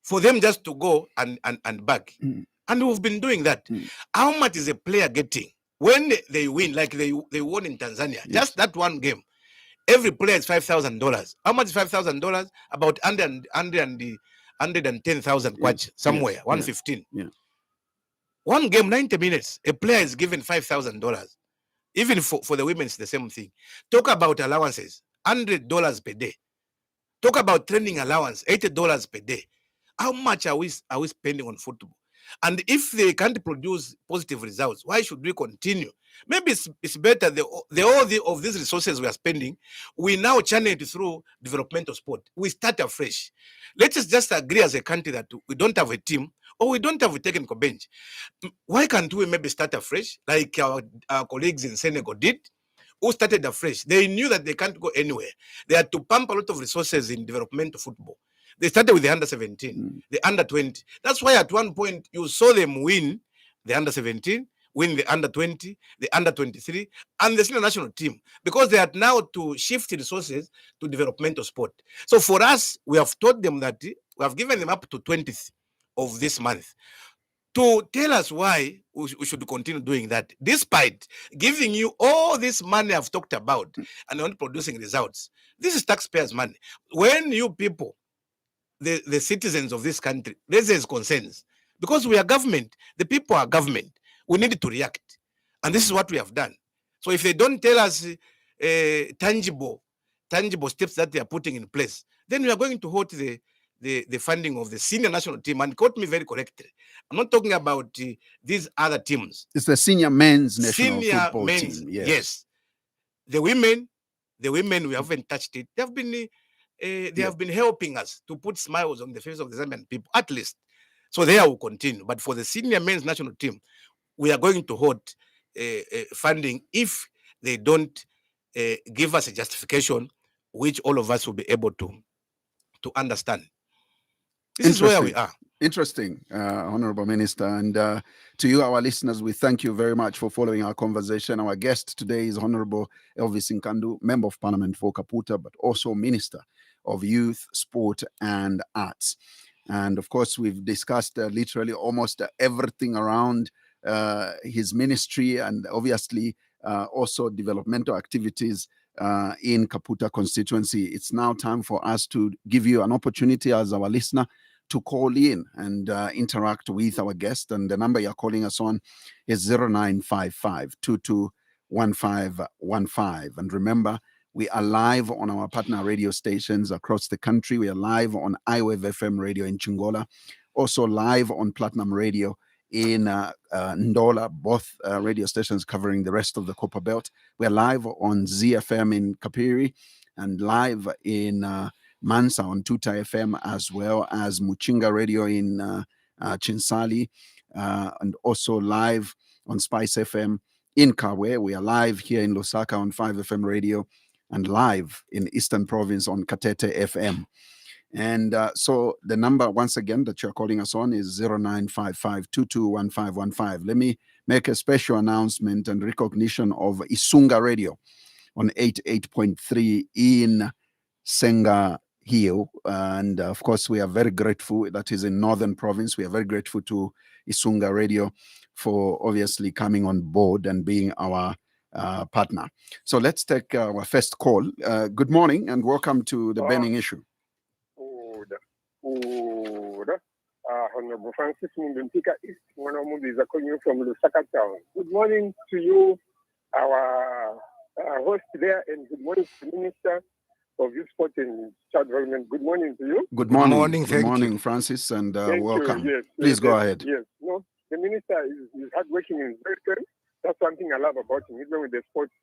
for them just to go and back. And we've been doing that. How much is a player getting when they win, like they won in Tanzania? Yes. Just that one game. Every player is $5,000. How much is $5,000? About 110,000 kwacha somewhere, 115. Yeah. One game, 90 minutes. A player is given $5,000. Even for the women, it's the same thing. Talk about allowances, $100 per day. Talk about training allowance, $80 per day. How much are we spending on football? And if they can't produce positive results, why should we continue? Maybe it's better all of these resources we are spending, we now channel it through developmental sport. We start afresh. Let us just agree as a country that we don't have a team or we don't have a technical bench. Why can't we maybe start afresh like our colleagues in Senegal did? Who started afresh? They knew that they can't go anywhere. They had to pump a lot of resources in developmental football. They started with the under 17, the under 20. That's why at one point you saw them win the under 17, win the under 20, the under 23, and the senior national team, because they had now to shift resources to developmental sport. So for us, we have told them that we have given them up to 20th of this month to tell us why we should continue doing that, despite giving you all this money I've talked about and not producing results. This is taxpayers' money. When you people, the citizens of this country, raises concerns, because we are government, the people are government, we need to react. And this is what we have done. So if they don't tell us tangible steps that they are putting in place, then we are going to halt the funding of the senior national team. And quote me very correctly, I'm not talking about these other teams. It's the senior men's national football team. Yes. The women, we haven't touched it. They have been helping us to put smiles on the face of the Zambian people, at least. So they will continue. But for the senior men's national team, we are going to hold funding if they don't give us a justification, which all of us will be able to understand. This is where we are. Interesting, Honourable Minister. And to you, our listeners, we thank you very much for following our conversation. Our guest today is Honourable Elvis Nkandu, Member of Parliament for Kaputa, but also Minister of Youth, Sport and Arts. And of course, we've discussed literally almost everything around his ministry and obviously also developmental activities in Kaputa constituency. It's now time for us to give you an opportunity as our listener to call in and interact with our guest. And the number you're calling us on is 0955 221515. And remember, we are live on our partner radio stations across the country. We are live on iWave FM radio in Chingola, also live on Platinum Radio in Ndola, both radio stations covering the rest of the Copper Belt. We're live on ZFM in Kapiri and live in Mansa on Tuta FM, as well as Muchinga Radio in Chinsali, and also live on Spice FM in Kawe. We are live here in Lusaka on 5FM Radio and live in Eastern Province on Katete FM. And so the number, once again, that you're calling us on is 0955-221515. Let me make a special announcement and recognition of Isunga Radio on 88.3 in Senga Hill. And of course, we are very grateful. That is in Northern Province. We are very grateful to Isunga Radio for obviously coming on board and being our partner. So let's take our first call. Good morning and welcome to the Burning Issue. Honourable Francis Munduntika is one of these calling you from Lusaka town. Good morning to you, our host there, and good morning to the Minister of Youth Sport and Child Development. Good morning to you. Good morning. Good morning, Francis, and Thank welcome. You. Yes, Please go ahead. Yes, no, the Minister is hardworking and very good. That's one thing I love about him, even with the sports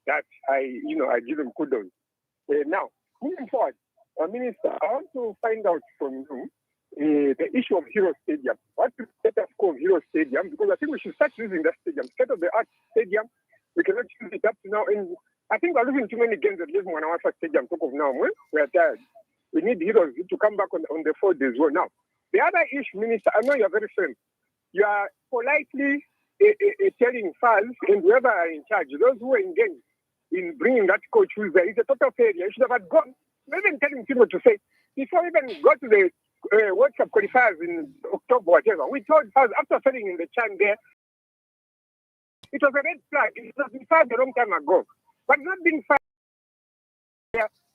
that I give him kudos. Now, moving forward, Minister, I want to find out from you the issue of Hero Stadium. What is the status quo of Hero Stadium? Because I think we should start using that stadium. State-of-the-art stadium, we cannot use it up to now. And I think we're losing too many games at least when our stadium talk of now. We are tired. We need Heroes to come back on the 4 days well. Now, the other issue, Minister, I know you're very firm. You are politely telling fans and whoever are in charge, those who are engaged in bringing that coach who is there, it's a total failure. You should have gone. Even telling people to say, before we even go to the World Cup qualifiers in October, whatever, we told us after failing in the Chan there, it was a red flag. It was been fired a long time ago. But not being fired,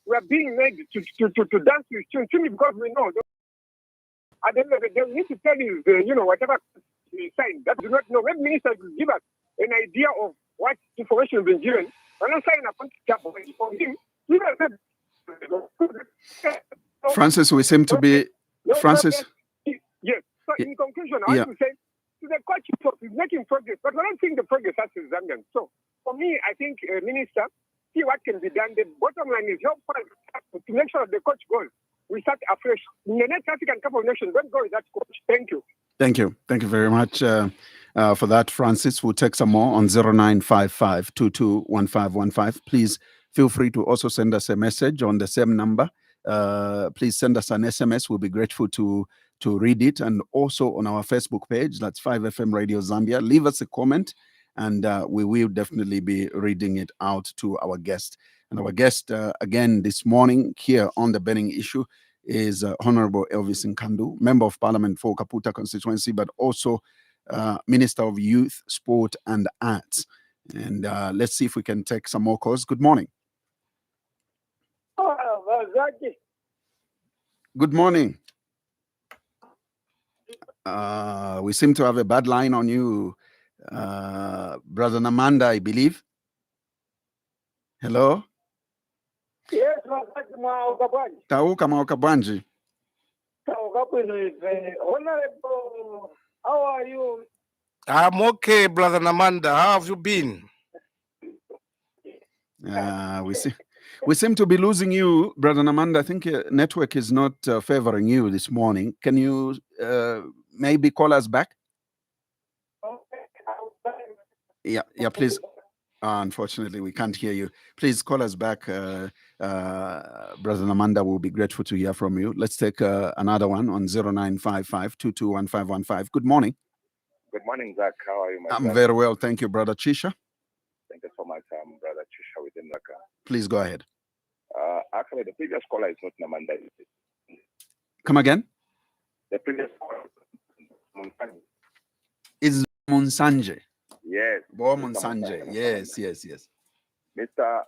we are being made to dance with tune simply because we know. At the end of the day, we need to tell you, whatever we signed, that do not know. When ministers will give us an idea of what information has been given, we're not signing a contract for him. Francis, we seem to be... Francis? Yes. So in conclusion, I want to say, to the coach is making progress, but we're not seeing the progress as is Zambian. So for me, I think, Minister, see what can be done. The bottom line is help us to make sure that the coach goes. We start afresh. In the next African Cup of Nations, don't go with that coach. Thank you. Thank you. Thank you very much for that, Francis. We'll take some more on 0955-221515. Please feel free to also send us a message on the same number. Please send us an SMS. We'll be grateful to read it. And also on our Facebook page, that's 5FM Radio Zambia. Leave us a comment and we will definitely be reading it out to our guest. And our guest, again, this morning here on the Burning Issue is Honourable Elvis Nkandu, Member of Parliament for Kaputa constituency, but also Minister of Youth, Sport and Arts. And let's see if we can take some more calls. Good morning. Good morning. We seem to have a bad line on you, Brother Namanda, I believe. Hello? Yes, Tauka Maokabwanji. Honourable, how are you? I'm okay, Brother Namanda. How have you been? We seem to be losing you, Brother Namanda. I think network is not favoring you this morning. Can you maybe call us back? Yeah, please. Unfortunately, we can't hear you. Please call us back, Brother Namanda. We'll be grateful to hear from you. Let's take another one on 0955-221515. Good morning. Good morning, Zach. How are you, my I'm very well. Thank you, Brother Chisha. Thank you so much, Brother Chisha within Zaka. Please go ahead. Actually, the previous caller is not Namanda. Come again? The previous caller is Munsanje. Yes. Bo Munsanje. Yes. Mr.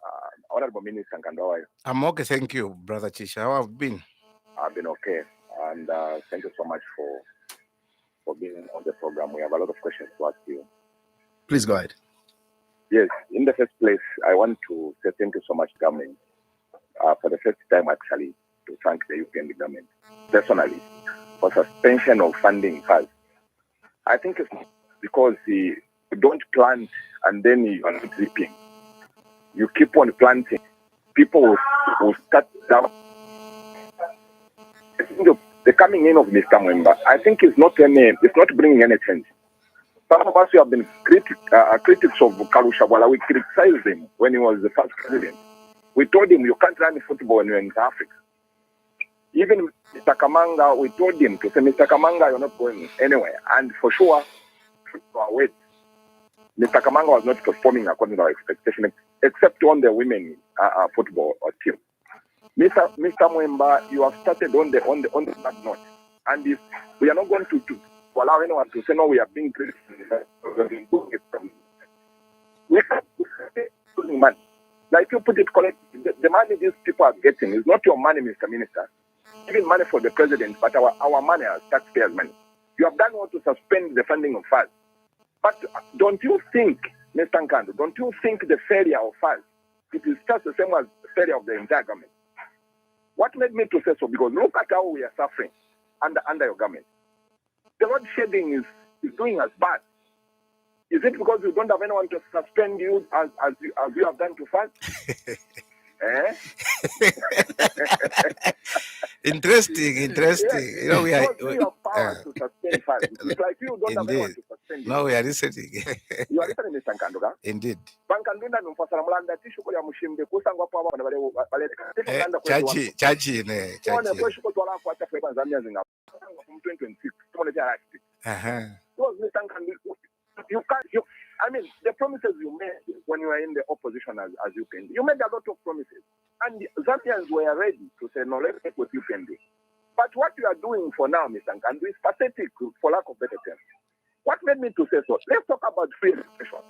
Honourable Minister Nkandu, how are you? I'm okay, thank you, Brother Chisha. How have you been? I've been okay. And thank you so much for being on the program. We have a lot of questions to ask you. Please go ahead. Yes. In the first place, I want to say thank you so much, government, for the first time, actually, to thank the European government personally for suspension of funding first I think it's because you don't plant and then you are not reaping. You keep on planting. People will start down. I think the coming in of Mr. Mwemba, I think it's not bringing any change. Some of us who have been critics of Karusha, while we criticized him when he was the first president. We told him, you can't run football when you're in South Africa. Even Mr. Kamanga, we told him to say, Mr. Kamanga, you're not going anywhere. And for sure, Mr. Kamanga was not performing according to our expectation, except on the women football team. Mr. Mwemba, you have started on the bad note. And if we are not going to allow anyone to say, no, we are being critical. We have losing money. Like you put it correctly, the money these people are getting is not your money, Mr. Minister. Even money for the president, but our money as taxpayers' money. You have done well to suspend the funding of FAS. But don't you think, Mr. Nkandu, don't you think the failure of FAS, it is just the same as the failure of the entire government? What made me to say so? Because look at how we are suffering under your government. The load shedding is doing us bad. Is it because you don't have anyone to suspend you as you have done to FAS? Interesting. Yes, You know, we are. you have power to suspend FAS. It's like you don't have anyone to suspend you. No, we are listening. You are listening, Mr. Nkandu. Indeed. Bankandunda numfasara mulanda tishuko ya mushimbe kusangwa kwa bana bale Chachi. One question ko twala kwa tafe kwanza miazi nga from 2026 tumone cha right. So Mr. Nkandu, I mean, the promises you made when you were in the opposition as you can. You made a lot of promises. And Zambians were ready to say, no, let's take what you can do. But what you are doing for now, Mr. Nkandu, is pathetic, for lack of better terms. What made me to say so? Let's talk about free education.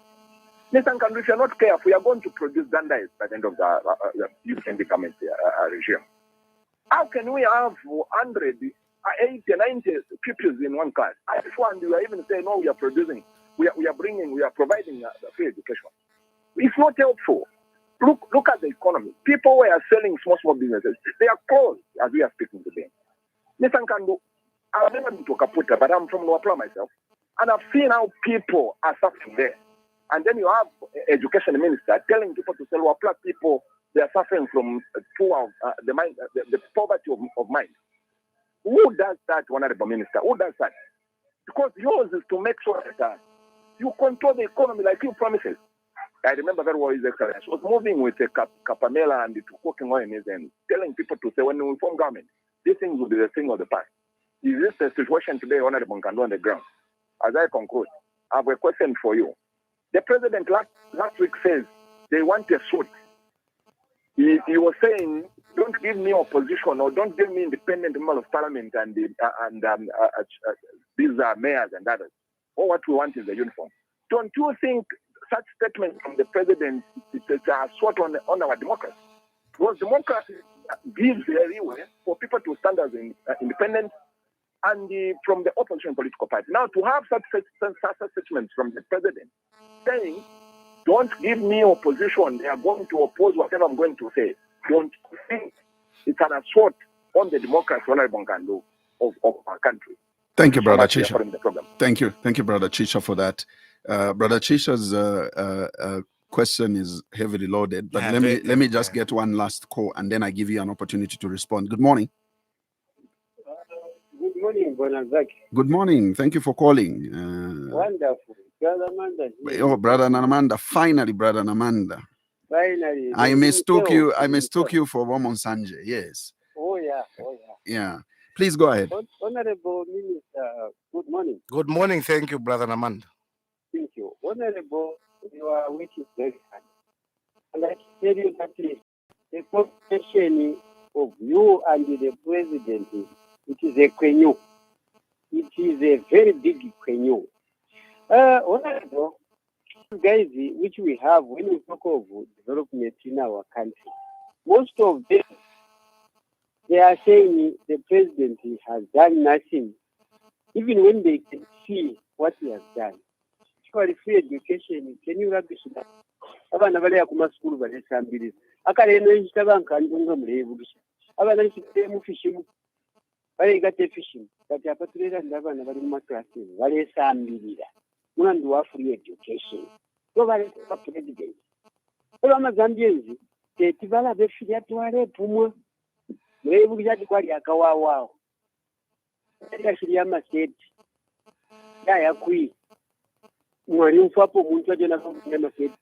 Mr. Nkandu, if you're not careful, we are going to produce Dandais by the end of the youth government regime. How can we have 100, 80, 90 pupils in one class? I just want you are even saying, no, we are providing free education. It's not helpful. Look at the economy. People who are selling small businesses, they are closed as we are speaking today. Mr. Nkandu, I've never been to Kaputa, but I'm from Luapula myself, and I've seen how people are suffering there. And then you have education minister telling people to sell Luapula people, they are suffering from the poverty of mind. Who does that, Honourable Minister? Who does that? Because yours is to make sure that you control the economy like you promises. I remember very well His Excellency was moving with a Capamela and the cooking oil and telling people to say, when we form government, these things will be the thing of the past. Is this the situation today, Honourable Nkandu, on the ground? As I conclude, I have a question for you. The president last week says they want a suit. He was saying, don't give me opposition or don't give me independent members of parliament and these are mayors and others. All what we want is a uniform. Don't you think such statements from the president is a assault on our democracy? Because democracy gives a leeway for people to stand as independent and from the opposition political party. Now, to have such statements from the president saying, don't give me opposition, they are going to oppose whatever I'm going to say. Don't think it's an assault on the democracy, Honourable Nkandu, of our country. Thank you, Brother Chisha. Thank you, Brother Chisha, for that. Brother Chisha's question is heavily loaded, but let me just get one last call and then I give you an opportunity to respond. Good morning. Good morning, Brother Zach. Good morning. Thank you for calling. Wonderful. Brother Amanda. Oh, Brother Namanda. Finally, Brother Namanda. Finally. I mistook you for Womon Sanje. Yes. Oh, yeah. Yeah. Please go ahead. Honourable Minister, good morning. Good morning. Thank you, Brother Namanda. Thank you. Honourable, your work is very hard. And I can tell you that the cooperation of you and the president, it is a quenyu. It is a very big quenyu. Honourable, guys, which we have when we talk of development in our country, most of them, they are saying the president has done nothing, even when they can see what he has done. For free education, can you rubbish that? Abana bali akuma school bali sambiriza. Akale no nchitaba Nkandu ngo mulebulisha. Abana nchite mufishimu. valegate fishing kati apa tulera ndavana vari mumaklasi valesambirira mulandu wa free education so valesa president olwamazambienzi tetivala vefirya twalepumwa muleivukishati kwali akawawawo yakashirya maseti yayakwi mwari mfapo muntu achona kakuya maseti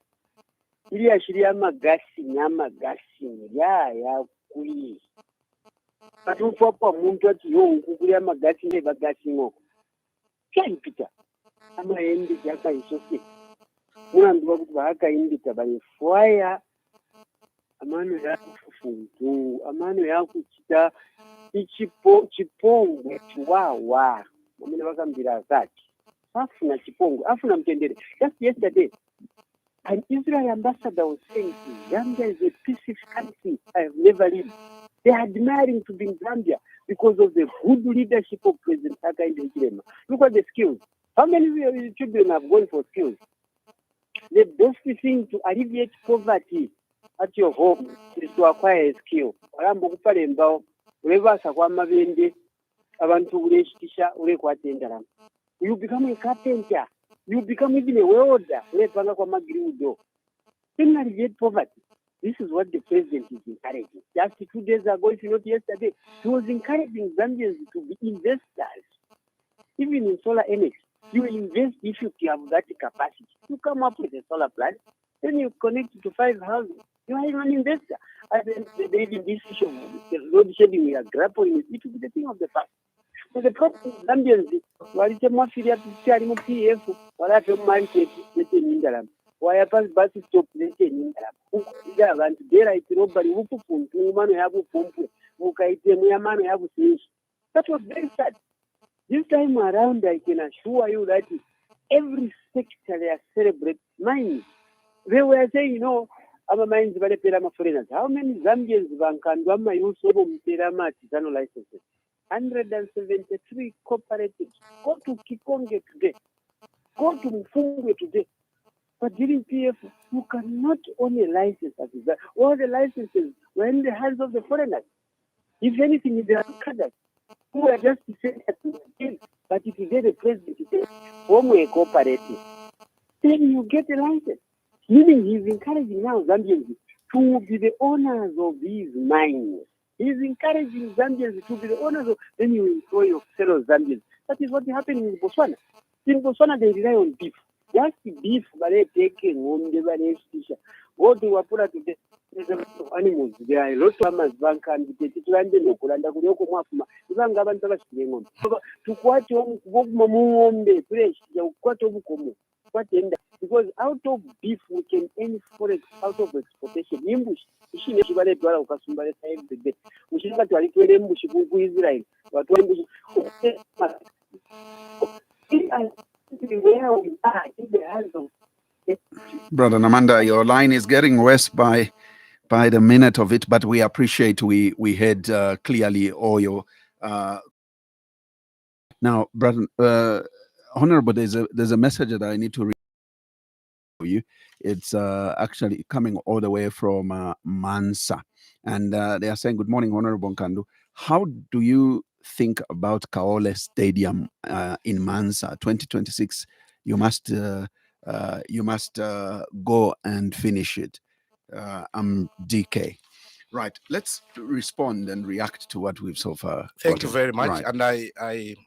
ili yashirya magasini yayakwi kati mfapo muntu ati yonkukulya magasini evagasing'oko chaipita amaende yakaisose mulanduva kuti vaakaimbita valefwaya amano yakufufuntu amano yakuchita chipongwe chiwawa amene vakambira akati afuna chipongwe afuna mtendere. Just yesterday an Israel ambassador was saying Zambia is a peaceful country I have never lived. They are admiring to be in Zambia because of the good leadership of President Hakainde Hichilema. Look at the skills. How many children have gone for skills? The best thing to alleviate poverty at your home is to acquire a skill. Alambo kupalemba ulevasa kwa mavende abantu uleshitisha ule kwatenda. You become a carpenter. You become even a welder. Ulepanga kwa magriudo. Then alleviate poverty. This is what the president is encouraging. Just 2 days ago, if not yesterday, he was encouraging Zambians to be investors. Even in solar energy, you invest if you have that capacity. You come up with a solar plant, then you connect it to 5 houses. You are an investor. And then this issue of load shedding we are grappling with, it will be the thing of the past. So the problem is Zambians, walichema filia pisiari mu PF, walafe market, lete nindalam. Wayapas basi stop lete nindalam. Ukiga abantu, dera itirobari, upufuntu, umano yabu pumpu, ukaitemu ya mano yabu sinishi. That was very sad. This time around, I can assure you that every sector they are celebrating mines. They were saying, our mines are paying foreigners. How many Zambians Nkandu ama use of Mpirama artisanal licenses? 173 cooperatives. Go to Kikonge today. Go to Mfungwe today. But during PF, you cannot own a license as that. All the licenses were in the hands of the foreigners. If anything, they are cadres who are just to say that, but if you get a president to say, form a cooperative, then you get a license. Meaning he's encouraging now Zambians to be the owners of these mines. He's encouraging Zambians to be the owners of, then you employ your fellow Zambians. That is what is happening in Botswana. In Botswana, they rely on beef. Just beef, but they take home, they buy fish. What do we put at the animals? There are a lot of farmers bank and the land in Okulanda, Kuyoko, even government of Australia. To quite Mombe, fresh, you quite overcome. Because out of beef, we can earn forex out of exportation. Imbush, she needs to buy a dollar of Kasumba every day. We should have to Imbush to Israel. But when we where we are in the hands of Brother Namanda, your line is getting worse by the minute of it, but we appreciate we heard clearly all your now, brother Honourable, there's a message that I need to read to you. It's actually coming all the way from Mansa, and they are saying, "Good morning, Honourable Nkandu. How do you think about Kaole Stadium in Mansa 2026? You must go and finish it." I'm DK. Right. Let's respond and react to what we've so far. Thank you very much. Right. And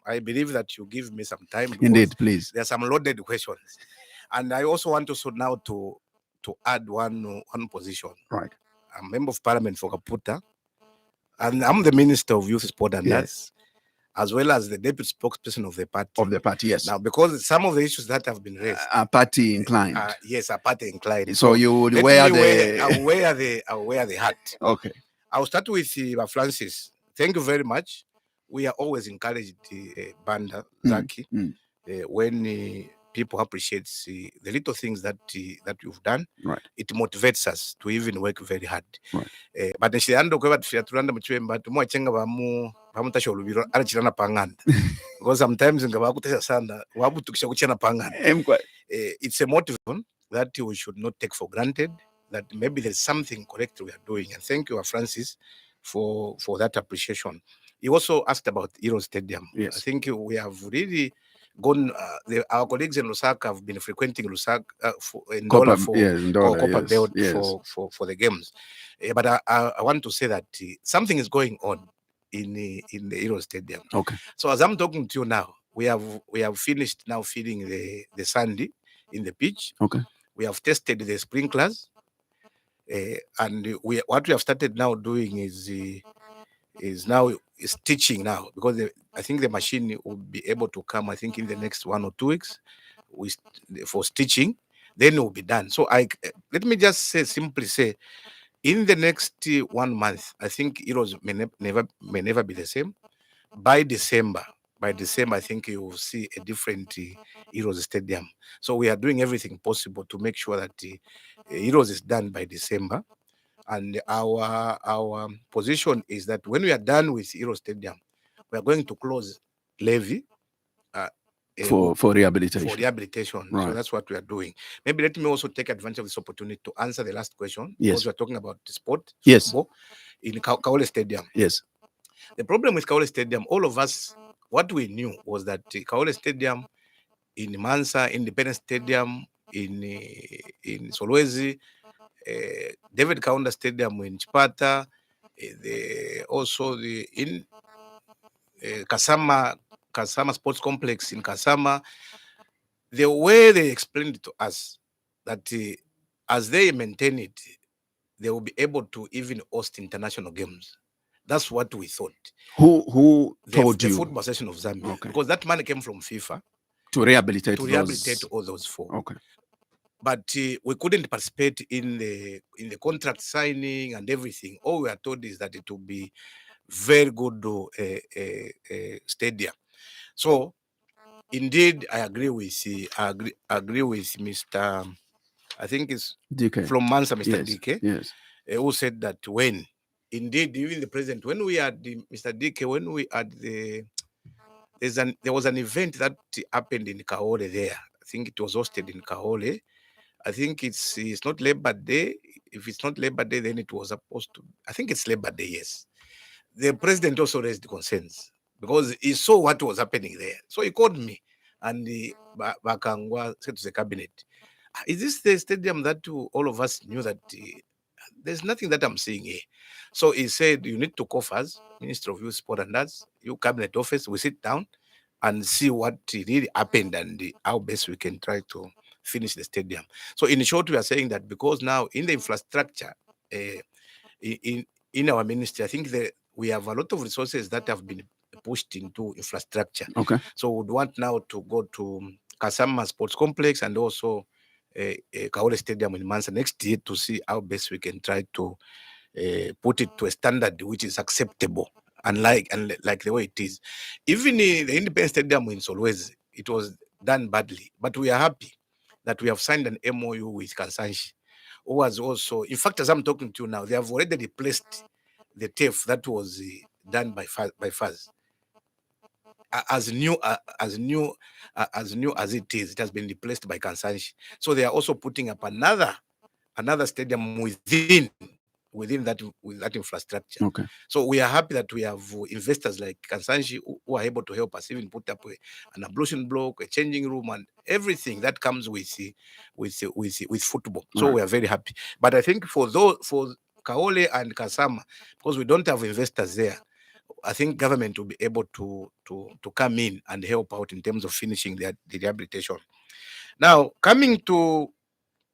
I believe that you give me some time. Indeed, please. There are some loaded questions. And I also want also now to add one position. Right. I'm member of parliament for Kaputa. And I'm the Minister of Youth, Sport and Arts, as well as the deputy spokesperson of the party. Of the party, yes. Now, because some of the issues that have been raised are party inclined. Yes, are party inclined. So you would wear the hat. Okay. I'll start with Francis. Thank you very much. We are always encouraged Banda, Zaki, when people appreciate the little things that you've done. Right. It motivates us to even work very hard. Right. But because sometimes it's a motivation that we should not take for granted, that maybe there's something correct we are doing. And thank you, Francis, for that appreciation. You also asked about Euro Stadium. Yes. I think we have really gone. Our colleagues in Lusaka have been frequenting Lusaka in Copper, Ndola for yes, Ndola, Copper yes, Belt yes. for the games. But I want to say that something is going on in the Euro Stadium. Okay. So as I'm talking to you now, we have finished now feeding the sandy in the pitch. Okay. We have tested the sprinklers, and what we have started now doing is now is teaching now, because I think the machine will be able to come, I think, in the next 1 or 2 weeks for stitching, then it will be done. So let me just simply say, in the next 1 month, I think Heroes may never be the same. By December, I think you will see a different Heroes Stadium. So we are doing everything possible to make sure that Heroes is done by December. And our position is that when we are done with Hero Stadium, we are going to close Levy for rehabilitation. Right. So that's what we are doing. Maybe let me also take advantage of this opportunity to answer the last question. Yes. Because we are talking about the sport, yes, football, in Kaole Stadium. Yes. The problem with Kaole Stadium, all of us, what we knew was that Kaole Stadium, in Mansa, Independence Stadium, in Solwezi, David Kaunda Stadium in Chipata, also in Kasama Sports Complex in Kasama. The way they explained it to us, that as they maintain it, they will be able to even host international games. That's what we thought. Who told the you? Football Association of Zambia. Okay. Because that money came from FIFA to rehabilitate all those four. Okay. But we couldn't participate in the contract signing and everything. All we are told is that it will be very good stadium. So indeed, I agree with Mr. I think it's DK. from Mansa, Mr. Yes. DK, Yes. Who said that when indeed even the president, when we had Mr. DK, when we had there was an event that happened in Kaole there. I think it was hosted in Kaole. I think it's not Labor Day. If it's not Labor Day, then it was supposed to. I think it's Labor Day, yes. The president also raised concerns because he saw what was happening there. So he called me and Bakangwa said to the cabinet, is this the stadium that all of us knew that there's nothing that I'm seeing here? So he said, you need to call us, Minister of Youth, Sport and Arts, you cabinet office, we sit down and see what really happened and how best we can try to finish the stadium. So in short, we are saying that because now in the infrastructure, in our ministry, I think we have a lot of resources that have been pushed into infrastructure. Okay. So we would want now to go to Kasama Sports Complex and also Kaole Stadium in Mansa next year to see how best we can try to put it to a standard which is acceptable and like the way it is. Even the Independence Stadium in Solwezi, it was done badly, but we are happy that we have signed an MOU with Kansanshi, who was also, in fact, as I'm talking to you now, they have already replaced the TAFE that was done by FAZ. As new as it is, it has been replaced by Kansanshi. So they are also putting up another stadium within that infrastructure. Okay. So we are happy that we have investors like Kansanshi who are able to help us even put up an ablution block, a changing room, and everything that comes with football. So we are very happy. But I think for Kaole and Kasama, because we don't have investors there, I think government will be able to come in and help out in terms of finishing the rehabilitation. Now, coming to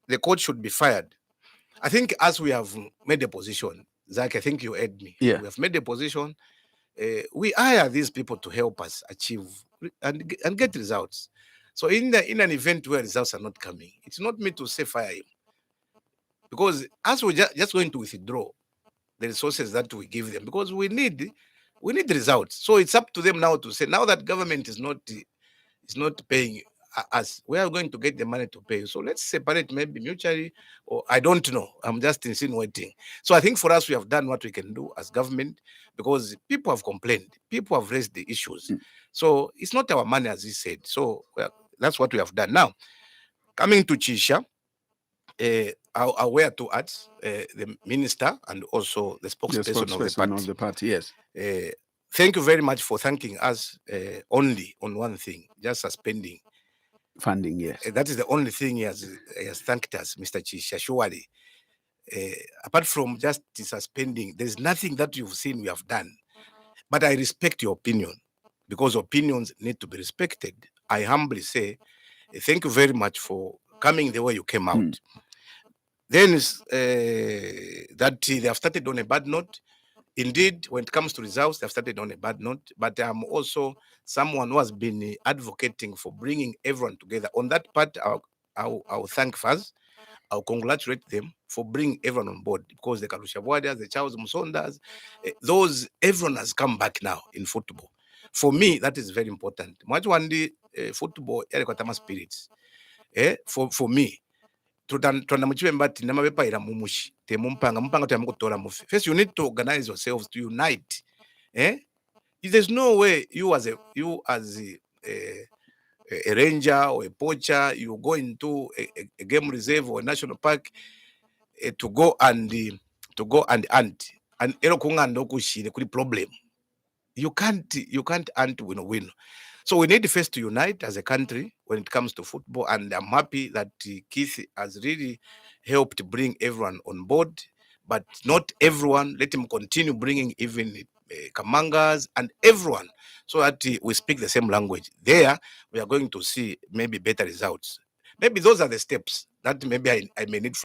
the coach should be fired. I think as we have made a position, Zach, I think you heard me. Yeah. We have made a position. We hire these people to help us achieve and get results. So in an event where results are not coming, it's not me to say fire him. Because as we're just going to withdraw the resources that we give them, because we need results. So it's up to them now to say, now that government is not paying us, we are going to get the money to pay. So let's separate maybe mutually, or I don't know. I'm just insinuating. So I think for us, we have done what we can do as government, because people have complained. People have raised the issues. So it's not our money, as he said. So that's what we have done. Now, coming to Chisha, aware to us, the minister and also the spokesperson of the party, yes. thank you very much for thanking us only on one thing, just suspending funding. Yes. that is the only thing he has thanked us, Mr. Chisha. Surely, apart from just suspending, there's nothing that you've seen we have done. But I respect your opinion, because opinions need to be respected. I humbly say, thank you very much for coming the way you came out. Then that they have started on a bad note. Indeed, when it comes to results, they've started on a bad note. But I'm also someone who has been advocating for bringing everyone together. On that part, I'll thank FAS. I'll congratulate them for bringing everyone on board, because the Karusha Warriors, the Charles Musondas, everyone has come back now in football. For me, that is very important. Much one day, football, spirits. For me, first you need to organize yourselves to unite. There's no way you as a ranger or a poacher, you go into a game reserve or a national park to go and hunt, and problem. You can't hunt win. So we need first to unite as a country when it comes to football, and I'm happy that Keith has really helped bring everyone on board, but not everyone. Let him continue bringing even Kamangas and everyone, so that we speak the same language. There, we are going to see maybe better results. Maybe those are the steps that maybe I may need.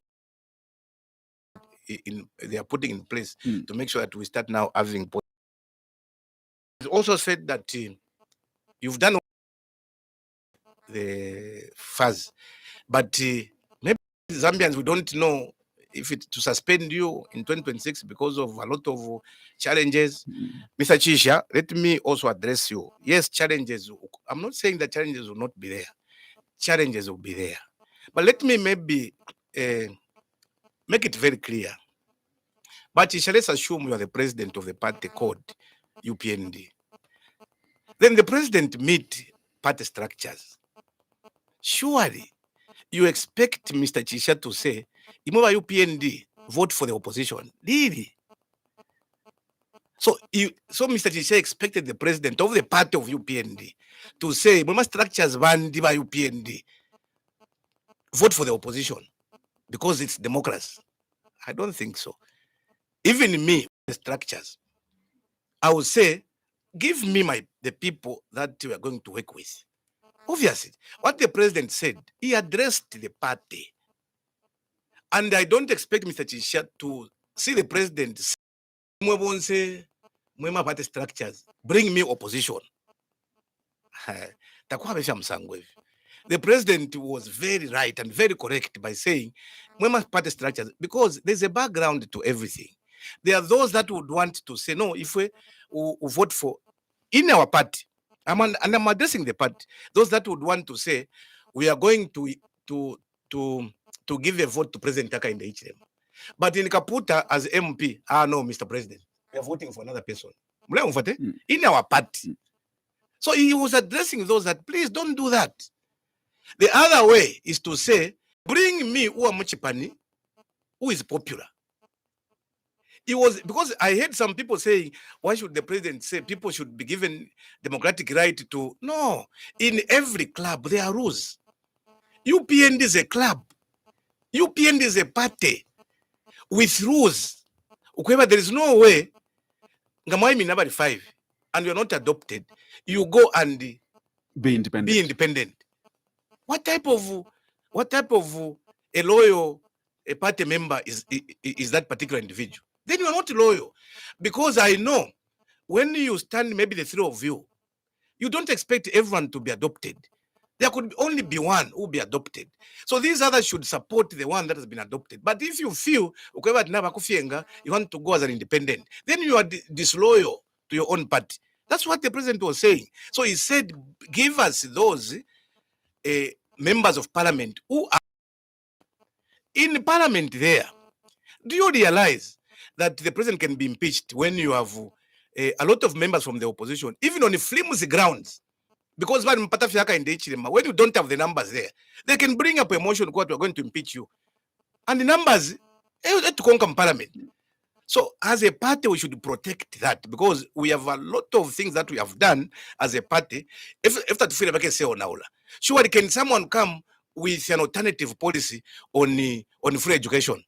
They are putting in place to make sure that we start now having. It also said that you've done the FAS, but maybe Zambians, we don't know if it's to suspend you in 2026 because of a lot of challenges. Mr. Chisha, let me also address you. Yes, challenges. I'm not saying that challenges will not be there. Challenges will be there. But let me maybe make it very clear. But Chisha, let's assume you are the president of the party called UPND. Then the president meet party structures. Surely, you expect Mr. Chisha to say, Imova UPND, vote for the opposition. Really? So Mr. Chisha expected the president of the party of UPND to say, Imova structures bandi by UPND, vote for the opposition because it's democracy. I don't think so. Even me, the structures, I would say, give me the people that we are going to work with. Obviously, what the president said, he addressed the party. And I don't expect Mr. Chisha to see the president say, party structures, bring me opposition. The president was very right and very correct by saying, party structures, because there's a background to everything. There are those that would want to say, no, if we vote for, in our party, and I'm addressing the party, those that would want to say, we are going to give a vote to President Taka in the HM. But in Kaputa, as MP, no, Mr. President, we are voting for another person. In our party. So he was addressing those that, please don't do that. The other way is to say, bring me Uamuchipani, who is popular. It was because I heard some people saying, why should the president say people should be given democratic right to? No, in every club, there are rules. UPND is a club. UPND is a party with rules. There is no way, Ngamaimi number 5, and you're not adopted, you go and be independent. What type of a loyal party member is that particular individual? Then you are not loyal. Because I know when you stand, maybe the three of you, you don't expect everyone to be adopted. There could only be one who will be adopted. So these others should support the one that has been adopted. But if you feel you want to go as an independent, then you are disloyal to your own party. That's what the president was saying. So he said, give us those members of parliament who are in parliament there. Do you realize that the president can be impeached when you have a lot of members from the opposition, even on the flimsy grounds? Because when you don't have the numbers there, they can bring up a motion, we're going to impeach you. And the numbers, to conquer parliament. So as a party, we should protect that because we have a lot of things that we have done as a party. If that feel like say on surely can someone come with an alternative policy on free education?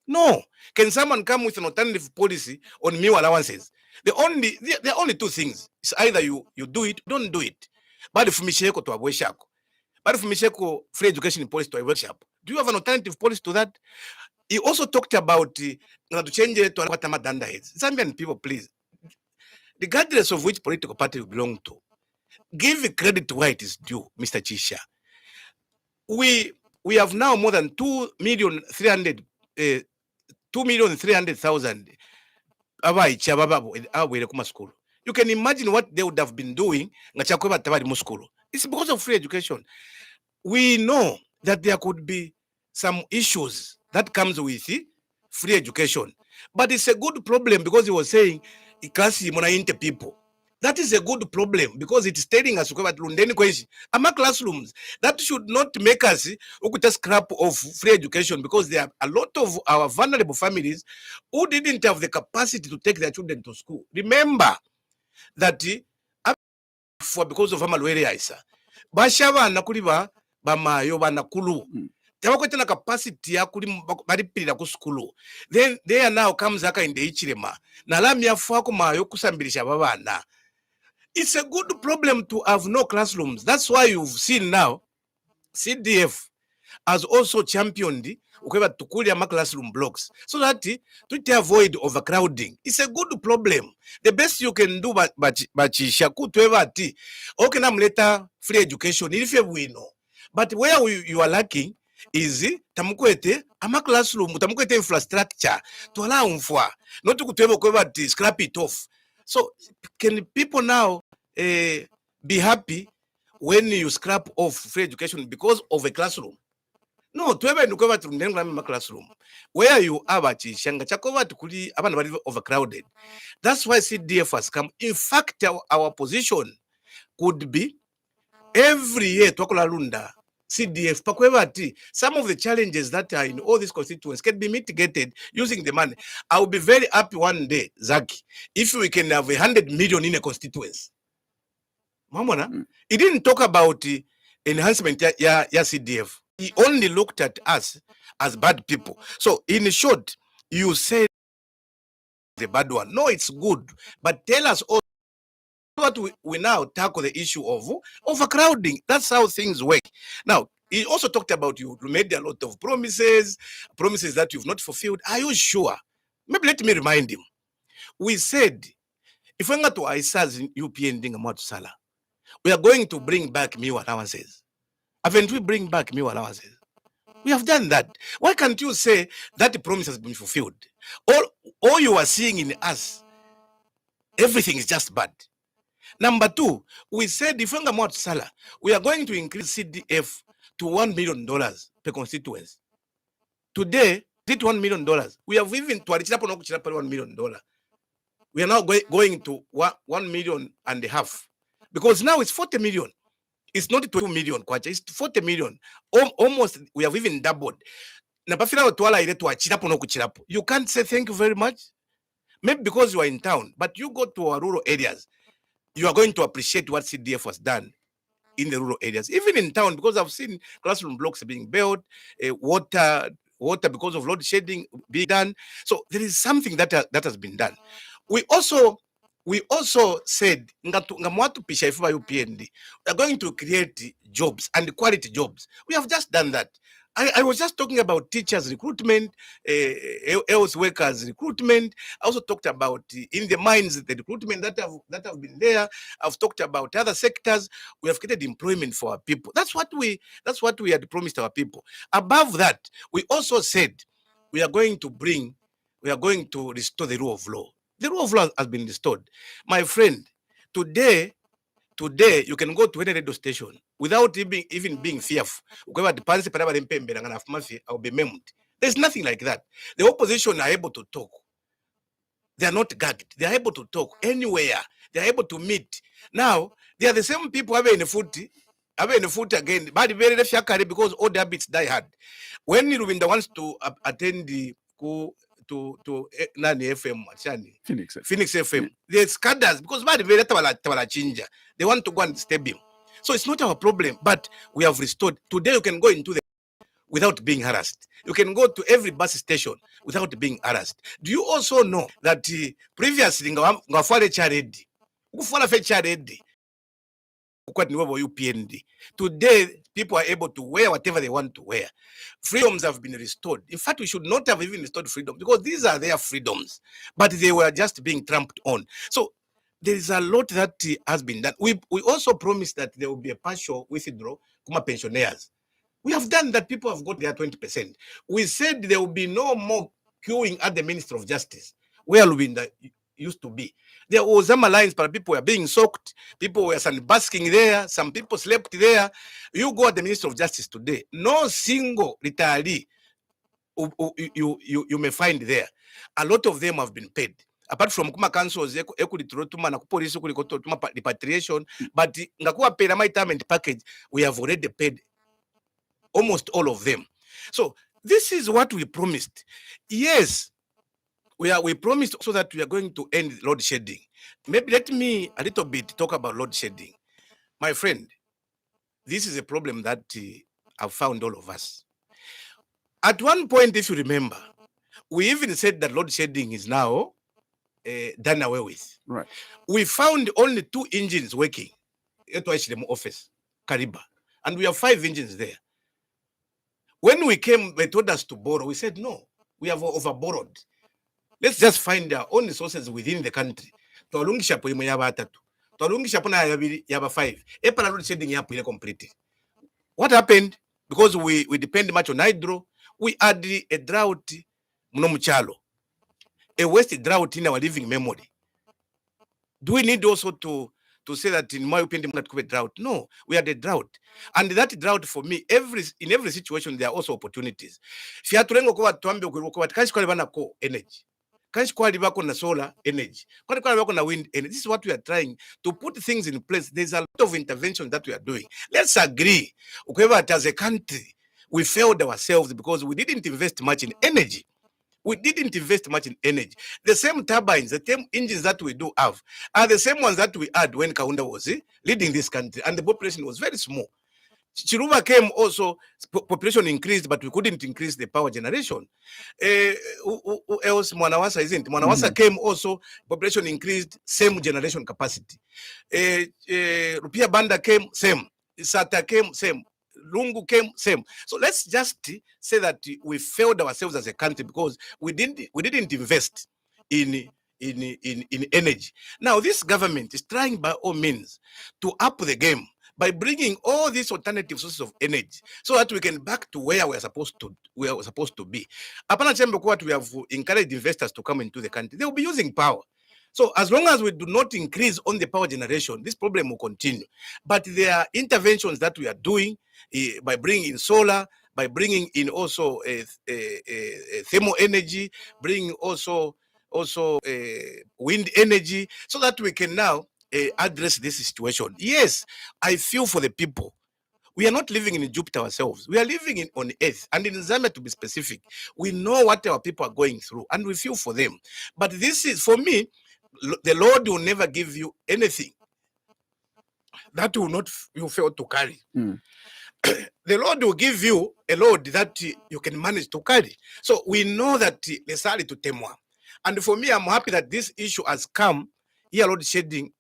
No. Can someone come with an alternative policy on meal allowances? There are only two things. It's either you do it, don't do it. But if Micheko to avoid shako. But if Micheko free education policy to avoid shako. Do you have an alternative policy to that? He also talked about to change it to Danda heads. Zambian people, please, regardless of which political party you belong to, give credit where it is due, Mr. Chisha. We have now more than 2,300,000 school. You can imagine what they would have been doing. It's because of free education. We know that there could be some issues that comes with free education, but it's a good problem because he was saying people. That is a good problem because it's telling us among classrooms that should not make us scrap of free education because there are a lot of our vulnerable families who didn't have the capacity to take their children to school. Remember that because of Amalwere Bashava Nakuliva Bamayo Banakulu. Tawakwetana capacity ya balipirira ku school. Then there now comes aka in the ichirema. Nalamya fako mayo kusambirisha babana. It's a good problem to have no classrooms. That's why you've seen now CDF has also championed tukuli classroom blocks so that to avoid overcrowding. It's a good problem. The best you can do but shaku to ever okay namleta free education if we know. But where you are lacking is tamukwete ama classroom tamukwete infrastructure to allow for not to scrap it off. So can people now be happy when you scrap off free education because of a classroom? No, to ever look over to classroom where you are shanga chakova to kuli overcrowded. That's why CDF has come. In fact, our position could be every year Tokola CDF Pakwevati, some of the challenges that are in all these constituents can be mitigated using the money. I will be very happy one day, Zaki, if we can have 100 million in a constituency. Mamona, he didn't talk about the enhancement ya CDF. He only looked at us as bad people. So in short, you said the bad one. No, it's good. But tell us also what we now tackle the issue of overcrowding. That's how things work. Now, he also talked about you made a lot of promises that you've not fulfilled. Are you sure? Maybe let me remind him. We said, if we're going to ISA's UPN Dingamatu Sala, we are going to bring back meal allowances. Haven't we bring back meal allowances? We have done that. Why can't you say that the promise has been fulfilled? All you are seeing in us, everything is just bad. Number two, we said if we are going to increase CDF to $1 million per constituency. Today, it's $1 million. We have even to $1 million. We are now going to 1.5 million because now it's 40 million. It's not 2 million, it's 40 million. Almost, we have even doubled. You can't say thank you very much. Maybe because you are in town, but you go to our rural areas, you are going to appreciate what CDF has done in the rural areas. Even in town, because I've seen classroom blocks being built, water because of load shedding being done. So there is something that has been done. We also said we are going to create jobs and quality jobs. We have just done that. I was just talking about teachers recruitment, health workers recruitment. I also talked about in the mines the recruitment that have been there. I've talked about other sectors. We have created employment for our people. That's what we had promised our people. Above that, we also said we are going to restore the rule of law. The rule of law has been restored. My friend, today you can go to any radio station without even being fearful. There's nothing like that. The opposition are able to talk. They are not gagged. They are able to talk anywhere. They are able to meet. Now, they are the same people having the foot again, but very because all the habits die hard. When Rubinda wants to attend the Nani FM, Chani, Phoenix. Phoenix FM. Yeah. They're scandals because they want to go and stadium. So it's not our problem, but we have restored. Today you can go into the without being harassed. You can go to every bus station without being harassed. Do you also know that previously ngafale charedi, ukufala fe charedi, UPND. Today, people are able to wear whatever they want to wear. Freedoms have been restored. In fact, we should not have even restored freedom because these are their freedoms, but they were just being trampled on. So there is a lot that has been done. We also promised that there will be a partial withdrawal from pensioners. We have done that. People have got their 20%. We said there will be no more queuing at the Ministry of Justice, where Lubinda used to be. There was some lines, but people were being soaked. People were basking there. Some people slept there. You go at the Ministry of Justice today, no single retiree you may find there. A lot of them have been paid. Apart from kuma councils, police repatriation, but ngakuwa pay retirement package, we have already paid almost all of them. So this is what we promised. Yes, we promised also that we are going to end load shedding. Maybe let me a little bit talk about load shedding. My friend, this is a problem that I've found all of us. At one point, if you remember, we even said that load shedding is now done away with. Right. We found only 2 engines working at the office, Kariba, and we have 5 engines there. When we came, they told us to borrow. We said, no, we have over-borrowed. Let's just find our own resources within the country. Tualungisha po yaba 3. Tualungisha po na yaba 5. Epala load shedding yapo ile completely. What happened? Because we depend much on hydro, we had a drought munomuchalo. A waste drought in our living memory. Do we need also to say that in my opinion not a drought? No, we had a drought. And that drought for me, in every situation there are also opportunities. Fiatulengo kwa tuambe kwa kanshi kwa bana ko energy. Kanshi kwa bako na solar energy. Kwa bako na wind energy. This is what we are trying to put things in place. There's a lot of intervention that we are doing. Let's agree. As a country, we failed ourselves because we didn't invest much in energy. We didn't invest much in energy. The same turbines, the same engines that we do have are the same ones that we had when Kaunda was leading this country, and the population was very small. Chiruba came also, population increased, but we couldn't increase the power generation. Who else? Mwanawasa isn't. Mwanawasa came also, population increased, same generation capacity. Rupia Banda came, same. Sata came, same. Lungu came, same. So let's just say that we failed ourselves as a country because we didn't invest in energy. Now this government is trying by all means to up the game by bringing all these alternative sources of energy so that we can back to where we are supposed to be. Apana chembe kwa we have encouraged investors to come into the country. They will be using power. So as long as we do not increase on the power generation, this problem will continue. But there are interventions that we are doing by bringing in solar, by bringing in also thermal energy, bringing also wind energy, so that we can now address this situation. Yes, I feel for the people. We are not living in Jupiter ourselves. We are living on Earth. And in Zambia, to be specific, we know what our people are going through, and we feel for them. But this is, for me, the Lord will never give you anything that will not you fail to carry. The Lord will give you a load that you can manage to carry. So we know that necessarily to temwa. And for me, I'm happy that this issue has come here, load shedding,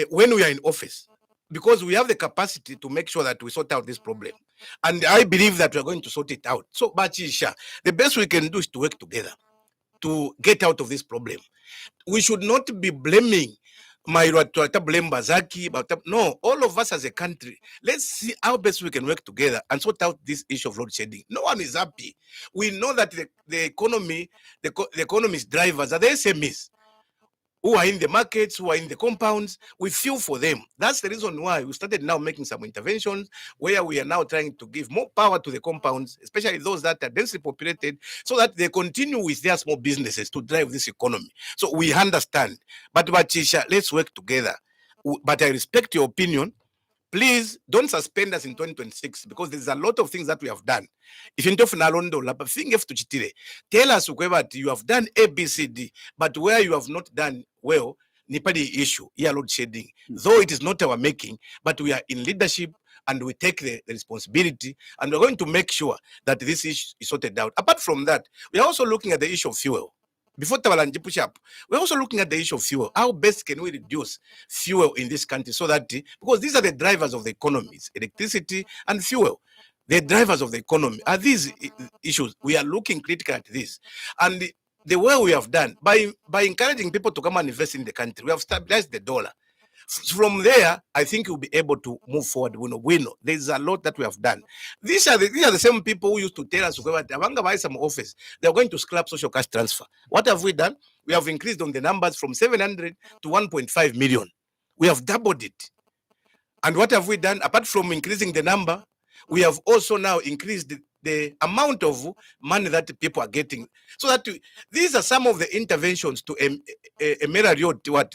when we are in office, because we have the capacity to make sure that we sort out this problem. And I believe that we are going to sort it out. So, Bachisha, the best we can do is to work together to get out of this problem. We should not be blaming blame Bazaki, but no, all of us as a country, let's see how best we can work together and sort out this issue of load shedding. No one is happy. We know that the economy's drivers are the SMEs who are in the markets, who are in the compounds. We feel for them. That's the reason why we started now making some interventions where we are now trying to give more power to the compounds, especially those that are densely populated, so that they continue with their small businesses to drive this economy. So we understand. But Bachisha, let's work together. But I respect your opinion. Please don't suspend us in 2026 because there's a lot of things that we have done. If you tell us that you have done A, B, C, D, but where you have not done well, Nipadi issue, here load shedding. Though it is not our making, but we are in leadership and we take the responsibility and we're going to make sure that this issue is sorted out. Apart from that, we are also looking at the issue of fuel. Before Tawalanji push up, we're also looking at the issue of fuel. How best can we reduce fuel in this country so that, because these are the drivers of the economy, electricity and fuel. The drivers of the economy are these issues. We are looking critically at this. And the way we have done, by encouraging people to come and invest in the country, we have stabilized the dollar. From there, I think we'll be able to move forward. We know there's a lot that we have done. These are the same people who used to tell us, buy some office, they're going to scrap social cash transfer. What have we done? We have increased on the numbers from 700 to 1.5 million. We have doubled it. And what have we done? Apart from increasing the number, we have also now increased the amount of money that people are getting. So that these are some of the interventions to ameliorate what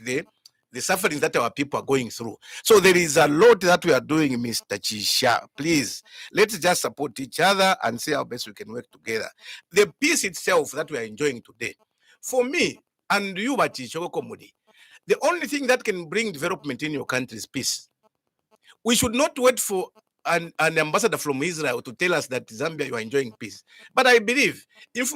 the sufferings that our people are going through. So there is a lot that we are doing, Mr. Chisha. Please, let's just support each other and see how best we can work together. The peace itself that we are enjoying today, for me and you, Bachichoko Komudi, the only thing that can bring development in your country is peace. We should not wait for an ambassador from Israel to tell us that Zambia, you are enjoying peace. But I believe, if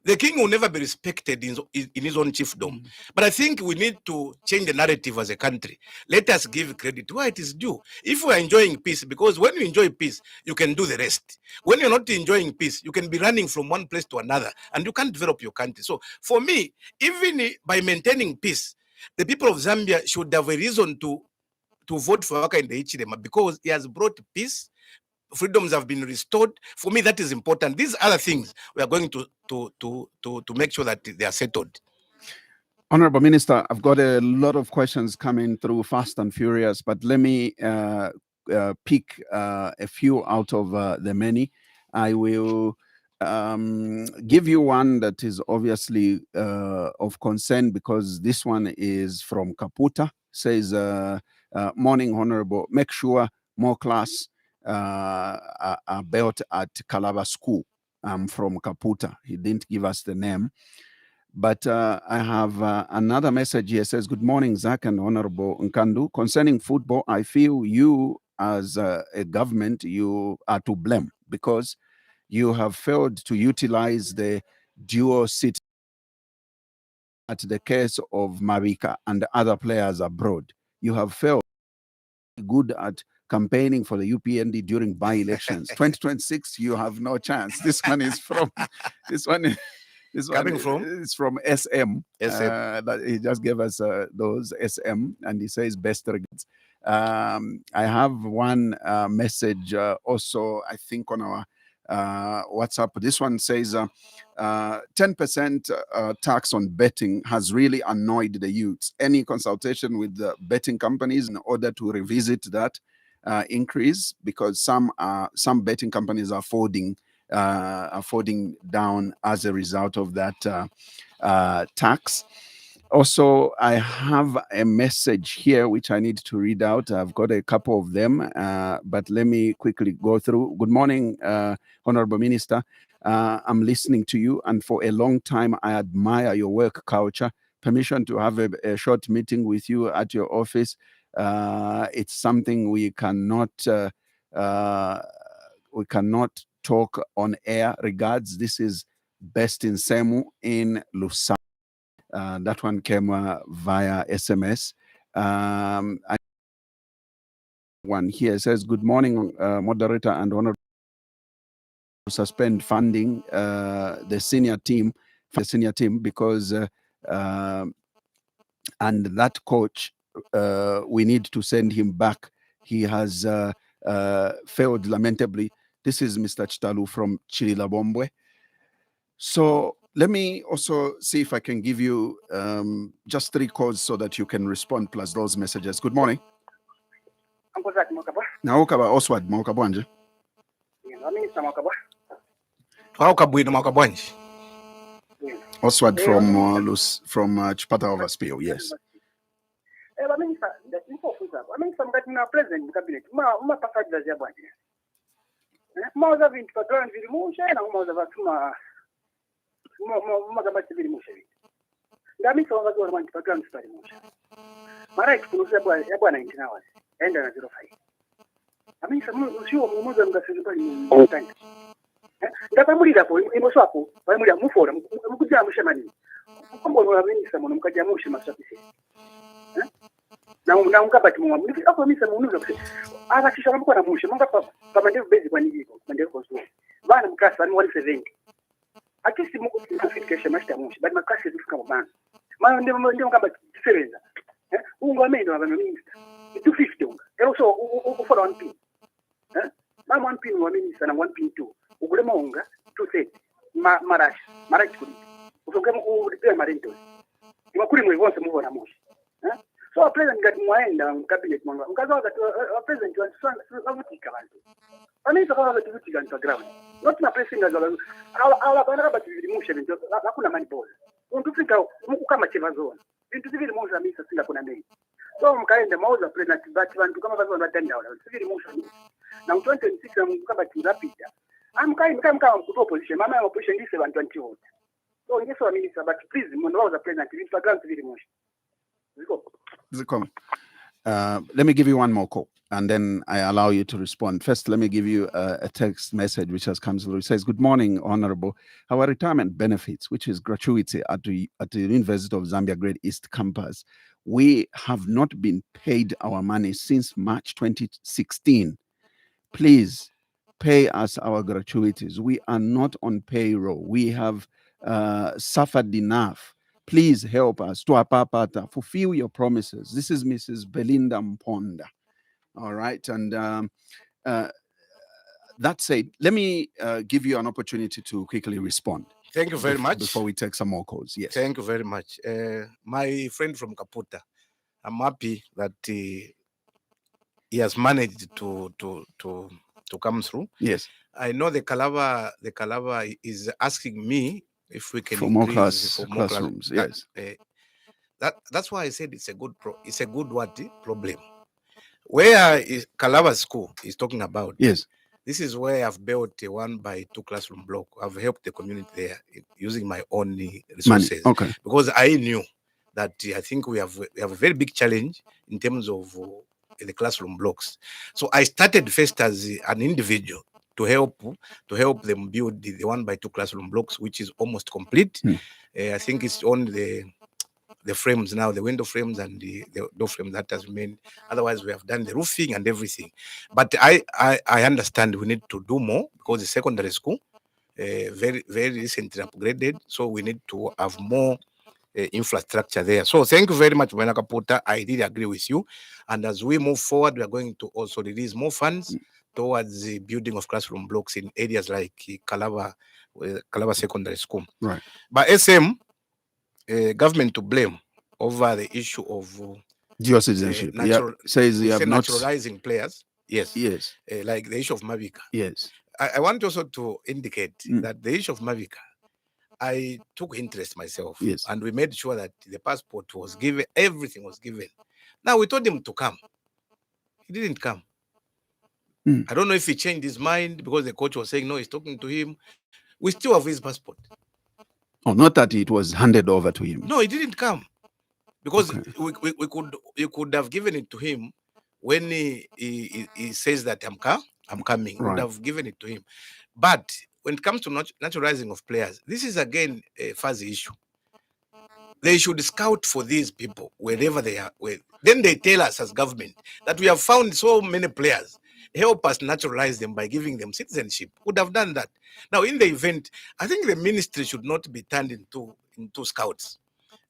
the king will never be respected in his own chiefdom. But I think we need to change the narrative as a country. Let us give credit where it is due. If we are enjoying peace, because when you enjoy peace, you can do the rest. When you're not enjoying peace, you can be running from one place to another, and you can't develop your country. So for me, even by maintaining peace, the people of Zambia should have a reason to vote for Waka in the Ichirema, because he has brought peace. Freedoms have been restored. For me, that is important. These other things we are going to make sure that they are settled. Honourable Minister, I've got a lot of questions coming through fast and furious, but let me pick a few out of the many. I will give you one that is obviously of concern, because this one is from Kaputa. Says, morning, Honourable, make sure more class are built at Calabar School. From Kaputa. He didn't give us the name. But I have another message here. It says, good morning, Zach and Honourable Nkandu. Concerning football, I feel you as a government, you are to blame, because you have failed to utilize the dual seat at the case of Marika and other players abroad. You have failed good at campaigning for the UPND during by-elections. 2026, you have no chance. This one is from it's from SM. That he just gave us those SM, and he says best regards. I have one message also, I think, on our WhatsApp. This one says 10% tax on betting has really annoyed the youths. Any consultation with the betting companies in order to revisit that increase, because some betting companies are falling down as a result of that tax. Also, I have a message here which I need to read out. I've got a couple of them, but let me quickly go through. Good morning, Honourable Minister. I'm listening to you, and for a long time, I admire your work culture. Permission to have a short meeting with you at your office. It's something we cannot talk on air. Regards, this is Best in Semu in Lusaka. That one came via SMS. One here says, good morning, moderator and honorable, suspend funding the senior team because and that coach, we need to send him back. He has failed lamentably. This is Mr. Chitalu from Chililabombwe. So let me also see if I can give you just 3 calls so that you can respond, plus those messages. Good morning. Naokaba Oswald Maokabwanje. Oswald from Chipata Overspill, yes. Minister, na president mu cabinet uma passagens ya bwana mauza vintu pa ground vilimusha na mauza vatuma magamba vilimusha vitu ndami songa kwa mwanti pa ground vilimusha mara ikifunuza ya bwana 19 hours enda na 05 amisa sio mmoja mgasiri pale mtani ndapamulira po imoso hapo pamulira mufora mukujya mushamani kombo lwabinisa muno mukajya mushamasapisi na mkabati mwa mimi hapo mimi sema unuza aka kisha mko na mushe manga pa mandevu bezi kwa nijiko mandevu kwa sio bana mkasa ni 170 akisi mko kufikisha mashita mushe bali makasi zifika mbana maana ndio mkabati diferenza ungo amendo na minister 250 unga ero so ufora 1 pin mama 1 pin wa minister na 1 pin 2 ugulema unga 2 marashi kuli usokema ulipe marento imakuri mwe wonse mubona mushe so president ngati mwaenda mcabinet mwanga mkazawa ngati president wavutika bantu anisa kwa ngati vutika nta ground not na president ngazawa ala bana ba tilimusha bintu hakuna money ball untu fika kama cheva zone bintu zivili moza misa singa kuna nei so mkaenda mauza president but bantu kama bazo wanatenda wala zivili moza na 2026 mkabati rapida amkai mkama mkuto opposition mama ya opposition ndise bantu antio so ngeso wa minister but please mwanauza president bintu ground zivili moza let me give you one more call and then I allow you to respond. First, let me give you a text message which has come through. It says, "Good morning, Honourable. Our retirement benefits, which is gratuity at the University of Zambia Great East Campus, we have not been paid our money since March 2016. Please pay us our gratuities. We are not on payroll. We have suffered enough. Please help us to apapata, fulfill your promises." This is Mrs. Belinda Mponda. All right. And that said, let me give you an opportunity to quickly respond. Thank you very much. Before we take some more calls. Yes. Thank you very much. My friend from Kaputa, I'm happy that he has managed to come through. Yes. I know the Kalava is asking me if we can for more classrooms. Yes. That's why I said it's a good problem. Where is Kalava School is talking about? Yes. This is where I've built a 1x2 classroom block. I've helped the community there using my own resources. Money. Okay. Because I knew that I think we have a very big challenge in terms of the classroom blocks. So I started first as an individual to help them build the 1x2 classroom blocks, which is almost complete. I think it's only the frames now, the window frames and the door frame that has remained. Otherwise, we have done the roofing and everything. But I understand we need to do more because the secondary school very, very recently upgraded. So we need to have more infrastructure there. So thank you very much, Bwana Kaputa. I really agree with you. And as we move forward, we are going to also release more funds towards the building of classroom blocks in areas like Kalava Secondary School. Right. But SM, government to blame over the issue of dual citizenship. Says you have not naturalizing players. Yes. Yes. Like the issue of Mavika. Yes. I want also to indicate that the issue of Mavika, I took interest myself. Yes. And we made sure that the passport was given, everything was given. Now we told him to come. He didn't come. I don't know if he changed his mind because the coach was saying, no, he's talking to him. We still have his passport. Oh, not that it was handed over to him. No, he didn't come. Because we could have given it to him when he says that I'm coming. Right. We would have given it to him. But when it comes to naturalizing of players, this is again a fuzzy issue. They should scout for these people wherever they are. Then they tell us as government that we have found so many players. Help us naturalize them by giving them citizenship. Would have done that. Now, in the event, I think the ministry should not be turned into scouts.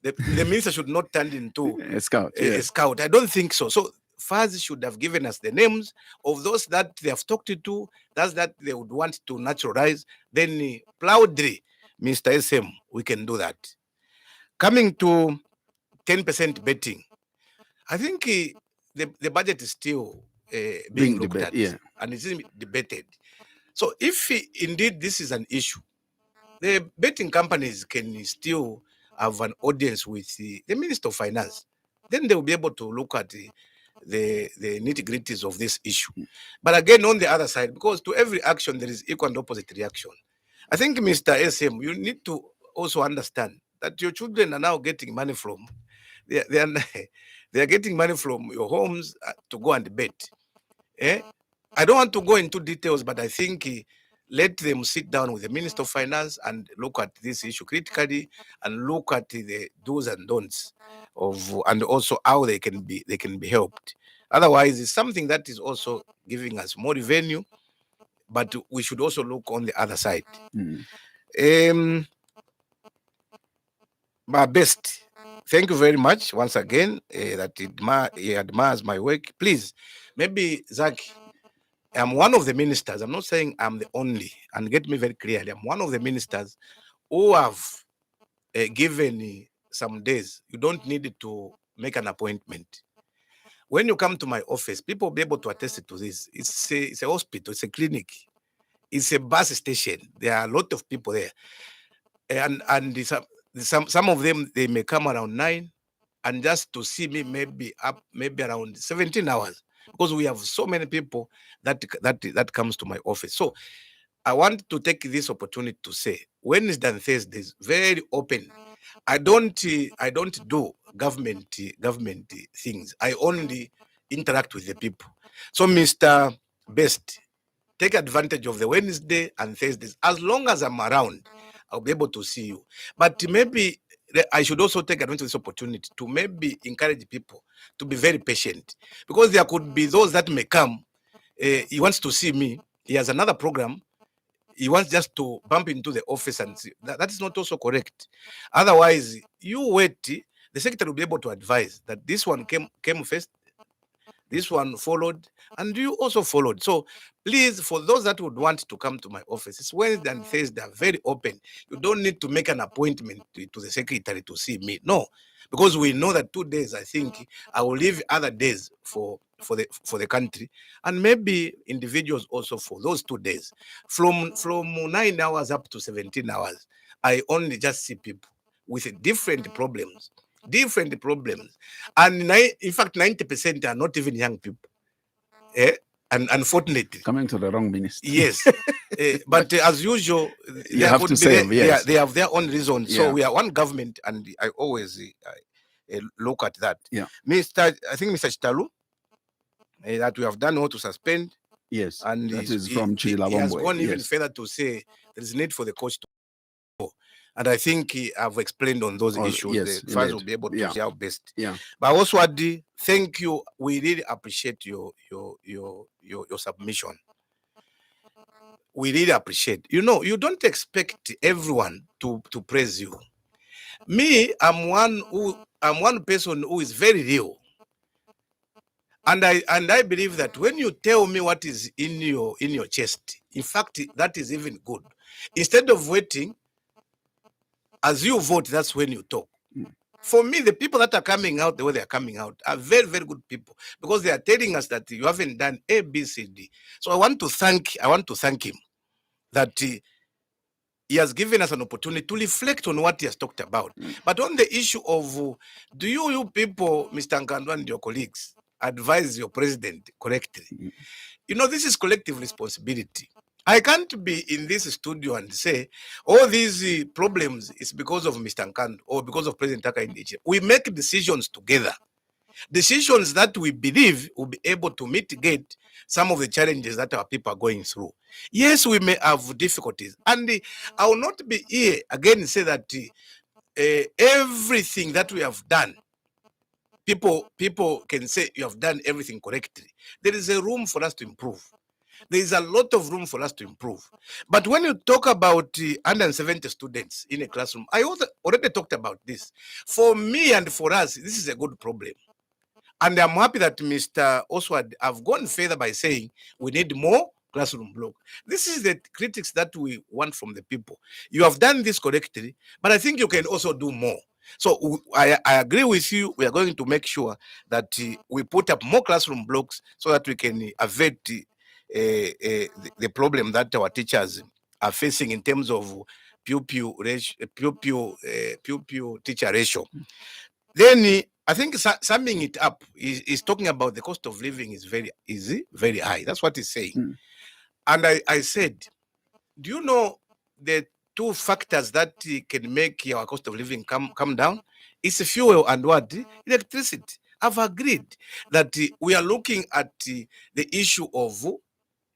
The minister should not turn into a scout. A scout. I don't think so. So FAZ should have given us the names of those that they have talked to, that's that they would want to naturalize. Then proudly, Mr. SM, we can do that. Coming to 10% betting, I think the budget is still being looked at, and it's debated. So if indeed this is an issue, the betting companies can still have an audience with the Minister of Finance. Then they will be able to look at the nitty-gritties of this issue. But again, on the other side, because to every action there is equal and opposite reaction. I think, Mr. SM, you need to also understand that your children are now getting money from they are getting money from your homes to go and bet. I don't want to go into details, but I think let them sit down with the Minister of Finance and look at this issue critically and look at the do's and don'ts of, and also how they can be helped. Otherwise, it's something that is also giving us more revenue, but we should also look on the other side. My best. Thank you very much once again. That he admires my work. Please, maybe Zach, I'm one of the ministers. I'm not saying I'm the only. And get me very clearly, I'm one of the ministers who have given some days. You don't need to make an appointment. When you come to my office, people will be able to attest to this. It's a hospital. It's a clinic. It's a bus station. There are a lot of people there, and some of them, they may come around 9, and just to see me maybe around 17 hours, because we have so many people that comes to my office. So I want to take this opportunity to say Wednesday and Thursdays very open. I don't do government things. I only interact with the people. So Mr. Best, take advantage of the Wednesday and Thursdays. As long as I'm around, I'll be able to see you. But maybe I should also take advantage of this opportunity to maybe encourage people to be very patient, because there could be those that may come. He wants to see me. He has another program. He wants just to bump into the office and see. That is not also correct. Otherwise, you wait. The secretary will be able to advise that this one came first, this one followed, and you also followed. So please, for those that would want to come to my office, it's Wednesday and Thursday are very open. You don't need to make an appointment to the secretary to see me. No, because we know that 2 days, I think I will leave other days for the country, and maybe individuals also for those 2 days. From 9 hours up to 17 hours, I only just see people with different problems. And in fact, 90% are not even young people. And unfortunately, coming to the wrong minister. Yes. But as usual, you have to say yes. They have their own reasons. So we are one government, and I always look at that. Yeah. I think Mr. Chitalu, that we have done all to suspend. Yes. And that is from Chilabombo. He has gone even further to say there is need for the coach to go. And I think I've explained on those issues. Yes, the fans will be able to see our best. Yeah. But also, Adi, thank you. We really appreciate your submission. We really appreciate. You know, you don't expect everyone to praise you. Me, I'm one person who is very real. And I believe that when you tell me what is in your chest, in fact, that is even good. Instead of waiting, as you vote, that's when you talk. For me, the people that are coming out the way they are coming out are very, very good people, because they are telling us that you haven't done A, B, C, D. So I want to thank him that he has given us an opportunity to reflect on what he has talked about. But on the issue of, do you people, Mr. Nkandu and your colleagues, advise your president correctly? You know, this is collective responsibility. I can't be in this studio and say all these problems is because of Mr. Nkandu or because of President Taka in Egypt. We make decisions together. Decisions that we believe will be able to mitigate some of the challenges that our people are going through. Yes, we may have difficulties. And I will not be here again and say that everything that we have done, people can say you have done everything correctly. There is a room for us to improve. There is a lot of room for us to improve. But when you talk about 170 students in a classroom, I already talked about this. For me and for us, this is a good problem. And I'm happy that Mr. Oswald have gone further by saying we need more classroom block. This is the critics that we want from the people. You have done this correctly, but I think you can also do more. So I agree with you. We are going to make sure that we put up more classroom blocks so that we can avert the problem that our teachers are facing in terms of pupil teacher ratio. Then I think summing it up is talking about the cost of living is very easy, very high. That's what he's saying. And I said, do you know the two factors that can make our cost of living come down? It's fuel and what? Electricity. I've agreed that we are looking at the issue of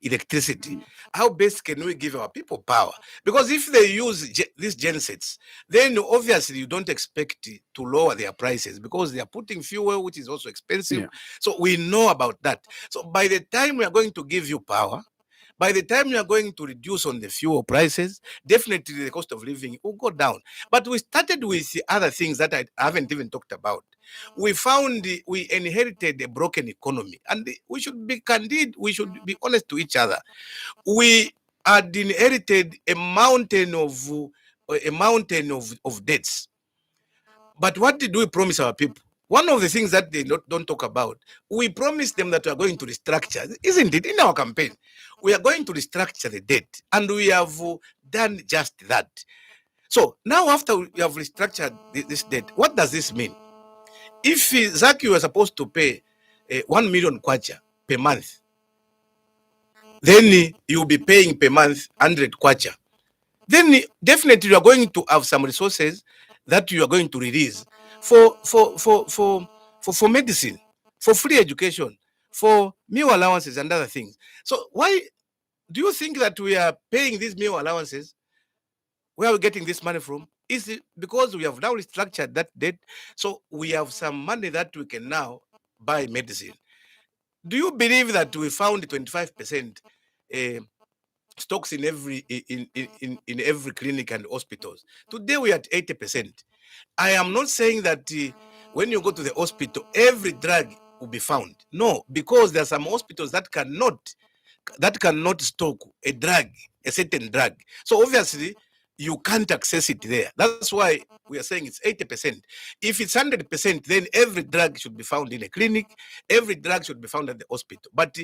electricity. How best can we give our people power? Because if they use these gensets, then obviously you don't expect to lower their prices because they are putting fuel, which is also expensive. Yeah. So we know about that. So by the time we are going to give you power, by the time you are going to reduce on the fuel prices, definitely the cost of living will go down. But we started with the other things that I haven't even talked about. We inherited a broken economy, and we should be candid. We should be honest to each other. We had inherited a mountain of debts. But what did we promise our people? One of the things that they don't talk about, we promised them that we are going to restructure, isn't it? In our campaign, we are going to restructure the debt, and we have done just that. So now, after we have restructured this debt, what does this mean? If Zach, you are supposed to pay 1 million kwacha per month, then you'll be paying per month 100 kwacha. Then definitely you are going to have some resources that you are going to release for medicine, for free education, for meal allowances and other things. So why do you think that we are paying these meal allowances? Where are we getting this money from? Is it because we have now restructured that debt? So we have some money that we can now buy medicine. Do you believe that we found 25% stocks in every clinic and hospitals? Today we are at 80%. I am not saying that when you go to the hospital, every drug will be found. No, because there are some hospitals that cannot stock a drug, a certain drug. So obviously, you can't access it there. That's why we are saying it's 80%. If it's 100%, then every drug should be found in a clinic, every drug should be found at the hospital. But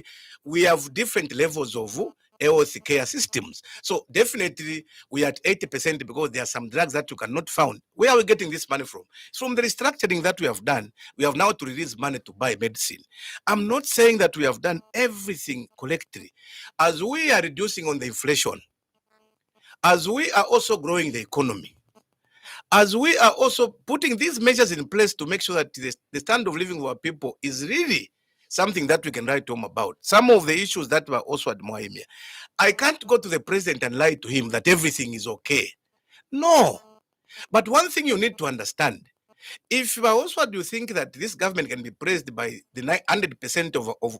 we have different levels of health care systems. So definitely we are at 80% because there are some drugs that you cannot find. Where are we getting this money from? It's from the restructuring that we have done. We have now to release money to buy medicine. I'm not saying that we have done everything correctly. As we are reducing on the inflation, as we are also growing the economy, as we are also putting these measures in place to make sure that the standard of living of our people is really something that we can write home about. Some of the issues that were also at Moemia, I can't go to the president and lie to him that everything is okay. No. But one thing you need to understand, if you also do think that this government can be praised by the 100%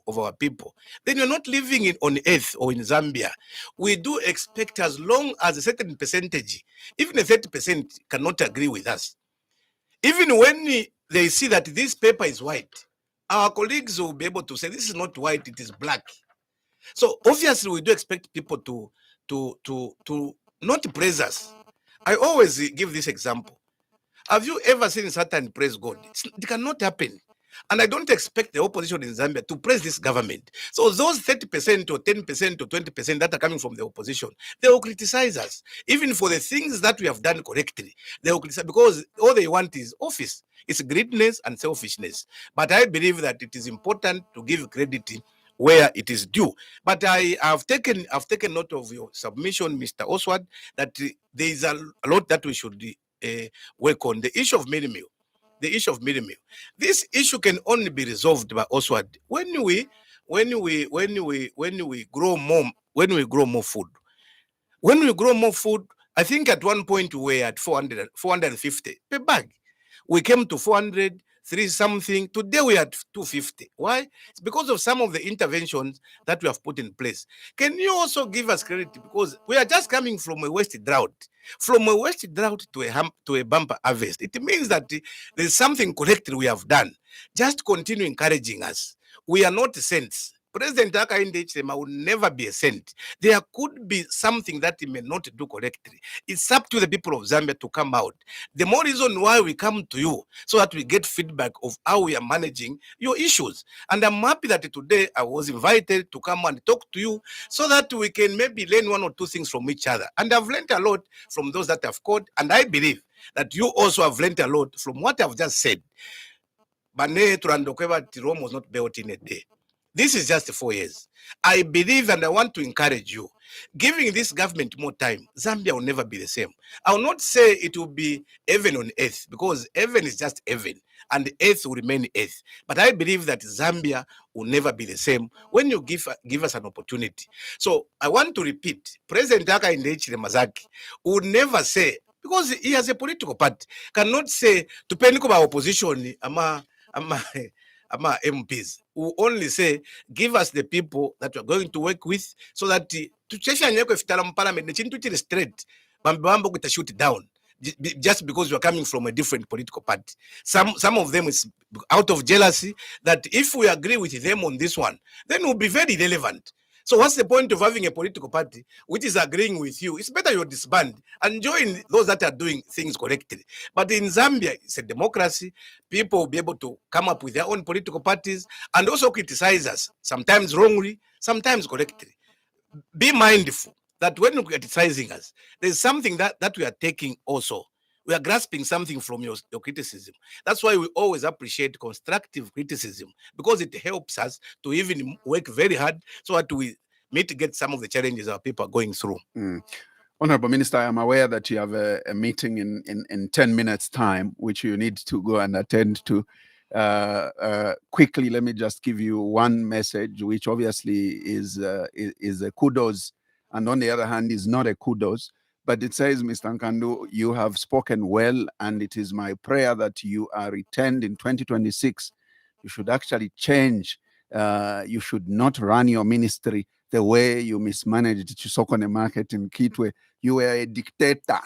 of our people, then you're not living on Earth or in Zambia. We do expect, as long as a certain percentage, even a 30% cannot agree with us. Even when they see that this paper is white, our colleagues will be able to say, this is not white, it is black. So obviously we do expect people to not praise us. I always give this example. Have you ever seen Satan praise God? It cannot happen. And I don't expect the opposition in Zambia to praise this government. So those 30% or 10% or 20% that are coming from the opposition, they will criticize us. Even for the things that we have done correctly, they will criticize, because all they want is office. It's greediness and selfishness. But I believe that it is important to give credit where it is due. But I have taken note of your submission, Mr. Oswald, that there is a lot that we should work on. The issue of minimum. The issue of minimum. This issue can only be resolved by Oswald when we grow more food. When we grow more food, I think at one point we were at 450 per bag. We came to 400, 3 something. Today we are at 250. Why? It's because of some of the interventions that we have put in place. Can you also give us credit? Because we are just coming from a waste drought. From a waste drought to a bumper harvest. It means that there's something correctly we have done. Just continue encouraging us. We are not saints. President Hakainde Hichilema will never be a saint. There could be something that he may not do correctly. It's up to the people of Zambia to come out. The more reason why we come to you, so that we get feedback of how we are managing your issues. And I'm happy that today I was invited to come and talk to you so that we can maybe learn 1 or 2 things from each other. And I've learned a lot from those that have called, and I believe that you also have learned a lot from what I've just said. Rome was not built in a day. This is just 4 years. I believe, and I want to encourage you, giving this government more time, Zambia will never be the same. I will not say it will be heaven on earth, because heaven is just heaven, and earth will remain earth. But I believe that Zambia will never be the same when you give us an opportunity. So I want to repeat, President Hakainde Hichilema would never say, because he has a political party, cannot say to penikuba opposition ama MPs, who only say, give us the people that we're going to work with, so that to parliament straight, shoot down just because you're coming from a different political party. Some of them is out of jealousy that if we agree with them on this one, then we'll be very relevant. So what's the point of having a political party which is agreeing with you? It's better you disband and join those that are doing things correctly. But in Zambia, it's a democracy. People will be able to come up with their own political parties and also criticize us, sometimes wrongly, sometimes correctly. Be mindful that when you're criticizing us, there's something that we are taking also. We are grasping something from your criticism. That's why we always appreciate constructive criticism, because it helps us to even work very hard so that we mitigate some of the challenges our people are going through. Honourable Minister, I'm aware that you have a meeting in 10 minutes' time, which you need to go and attend to. Quickly, let me just give you one message, which obviously is a kudos, and on the other hand is not a kudos. But it says, Mr. Nkandu, you have spoken well, and it is my prayer that you are returned in 2026. You should actually change. You should not run your ministry the way you mismanaged Chisokone Market in Kitwe. You were a dictator.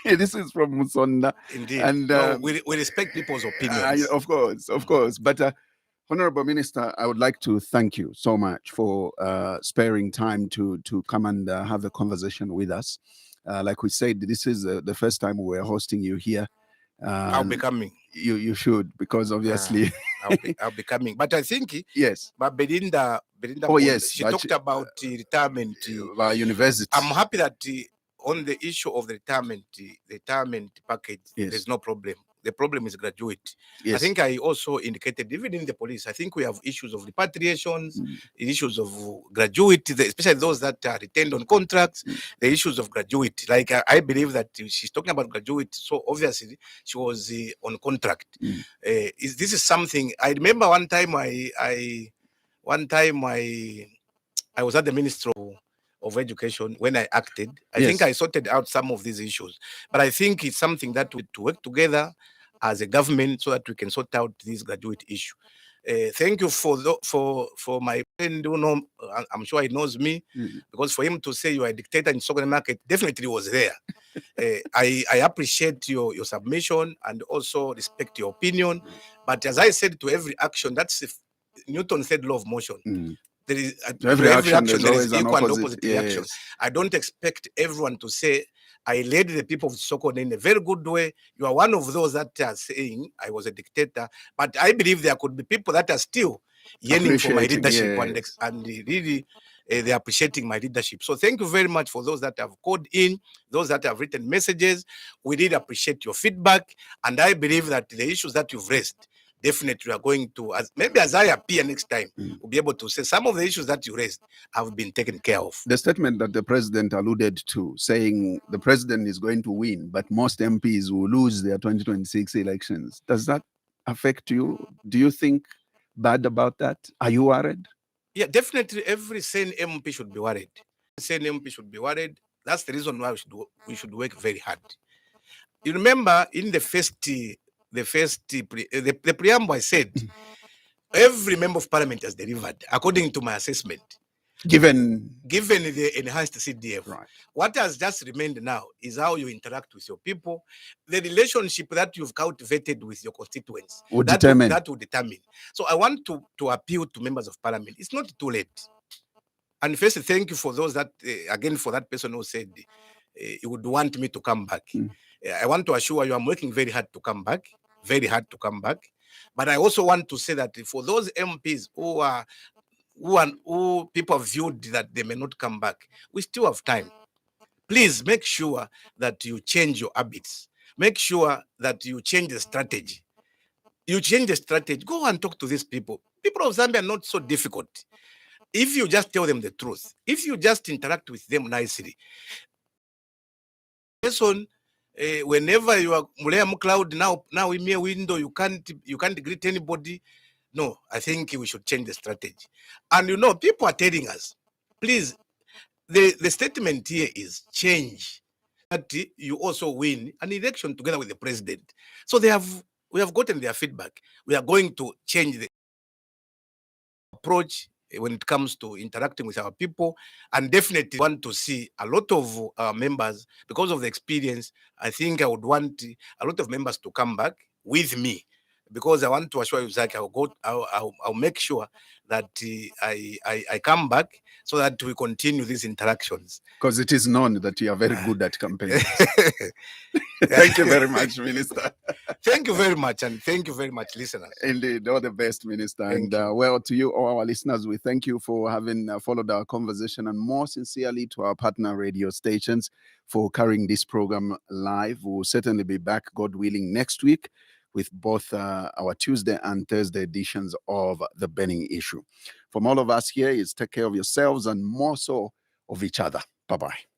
This is from Musonda. Indeed. And no, we respect people's opinions. Of course. But Honourable Minister, I would like to thank you so much for sparing time to come and have a conversation with us. Like we said, this is the first time we're hosting you here. I'll be coming. You should, because obviously I'll be coming. But I think yes. But Belinda, oh yes, she talked about retirement. University. I'm happy that on the issue of the retirement package, yes. There's no problem. The problem is gratuity. Yes. I think I also indicated, even in the police, I think we have issues of repatriations, issues of gratuity, especially those that are retained on contracts, the issues of gratuity. Like I believe that she's talking about gratuity, so obviously she was on contract. This is something I remember. One time I was at the Ministry of Education when I acted. I think I sorted out some of these issues, but I think it's something that we to work together as a government so that we can sort out this graduate issue. Thank you for my friend who know, I'm sure he knows me, because for him to say you are a dictator in Sokone Market definitely was there. I appreciate your submission and also respect your opinion. But as I said, to every action, that's Newton's third law of motion. There is every action there is equal and opposite reactions. I don't expect everyone to say, I led the people of Sokone in a very good way. You are one of those that are saying I was a dictator, but I believe there could be people that are still yearning for my leadership, and really they're appreciating my leadership. So thank you very much for those that have called in, those that have written messages. We really appreciate your feedback, and I believe that the issues that you've raised, definitely we are going to, maybe as I appear next time, we'll be able to say some of the issues that you raised have been taken care of. The statement that the president alluded to, saying the president is going to win, but most MPs will lose their 2026 elections. Does that affect you? Do you think bad about that? Are you worried? Yeah, definitely every sane MP should be worried. Sane MP should be worried. That's the reason why we should work very hard. You remember in the preamble I said, every member of parliament has delivered, according to my assessment. Given the enhanced CDF. Right. What has just remained now is how you interact with your people, the relationship that you've cultivated with your constituents. That will determine. So I want to appeal to members of parliament. It's not too late. And first, thank you for those that, again, for that person who said he would want me to come back. I want to assure you I'm working very hard to come back, But I also want to say that for those MPs who people have viewed that they may not come back, we still have time. Please make sure that you change your habits. Make sure that you change the strategy. you change the strategy. Go and talk to these people. People of Zambia are not so difficult. If you just tell them the truth, if you just interact with them nicely, person, whenever you are Mulea Cloud now in your window, you can't greet anybody. No, I think we should change the strategy. And you know, people are telling us, please, the statement here is change. That you also win an election together with the president. So we have gotten their feedback. We are going to change the approach when it comes to interacting with our people, and definitely want to see a lot of members, because of the experience. I think I would want a lot of members to come back with me, because I want to assure you, Zach, I'll make sure that I come back so that we continue these interactions. Because it is known that you are very good at campaigning. Thank you very much, Minister. Thank you very much, and thank you very much, listeners. Indeed, all the best, Minister. Thank and you. Well, to you, all our listeners, we thank you for having followed our conversation, and more sincerely to our partner radio stations for carrying this program live. We'll certainly be back, God willing, next week with both our Tuesday and Thursday editions of The Burning Issue. From all of us here, is take care of yourselves and more so of each other. Bye-bye.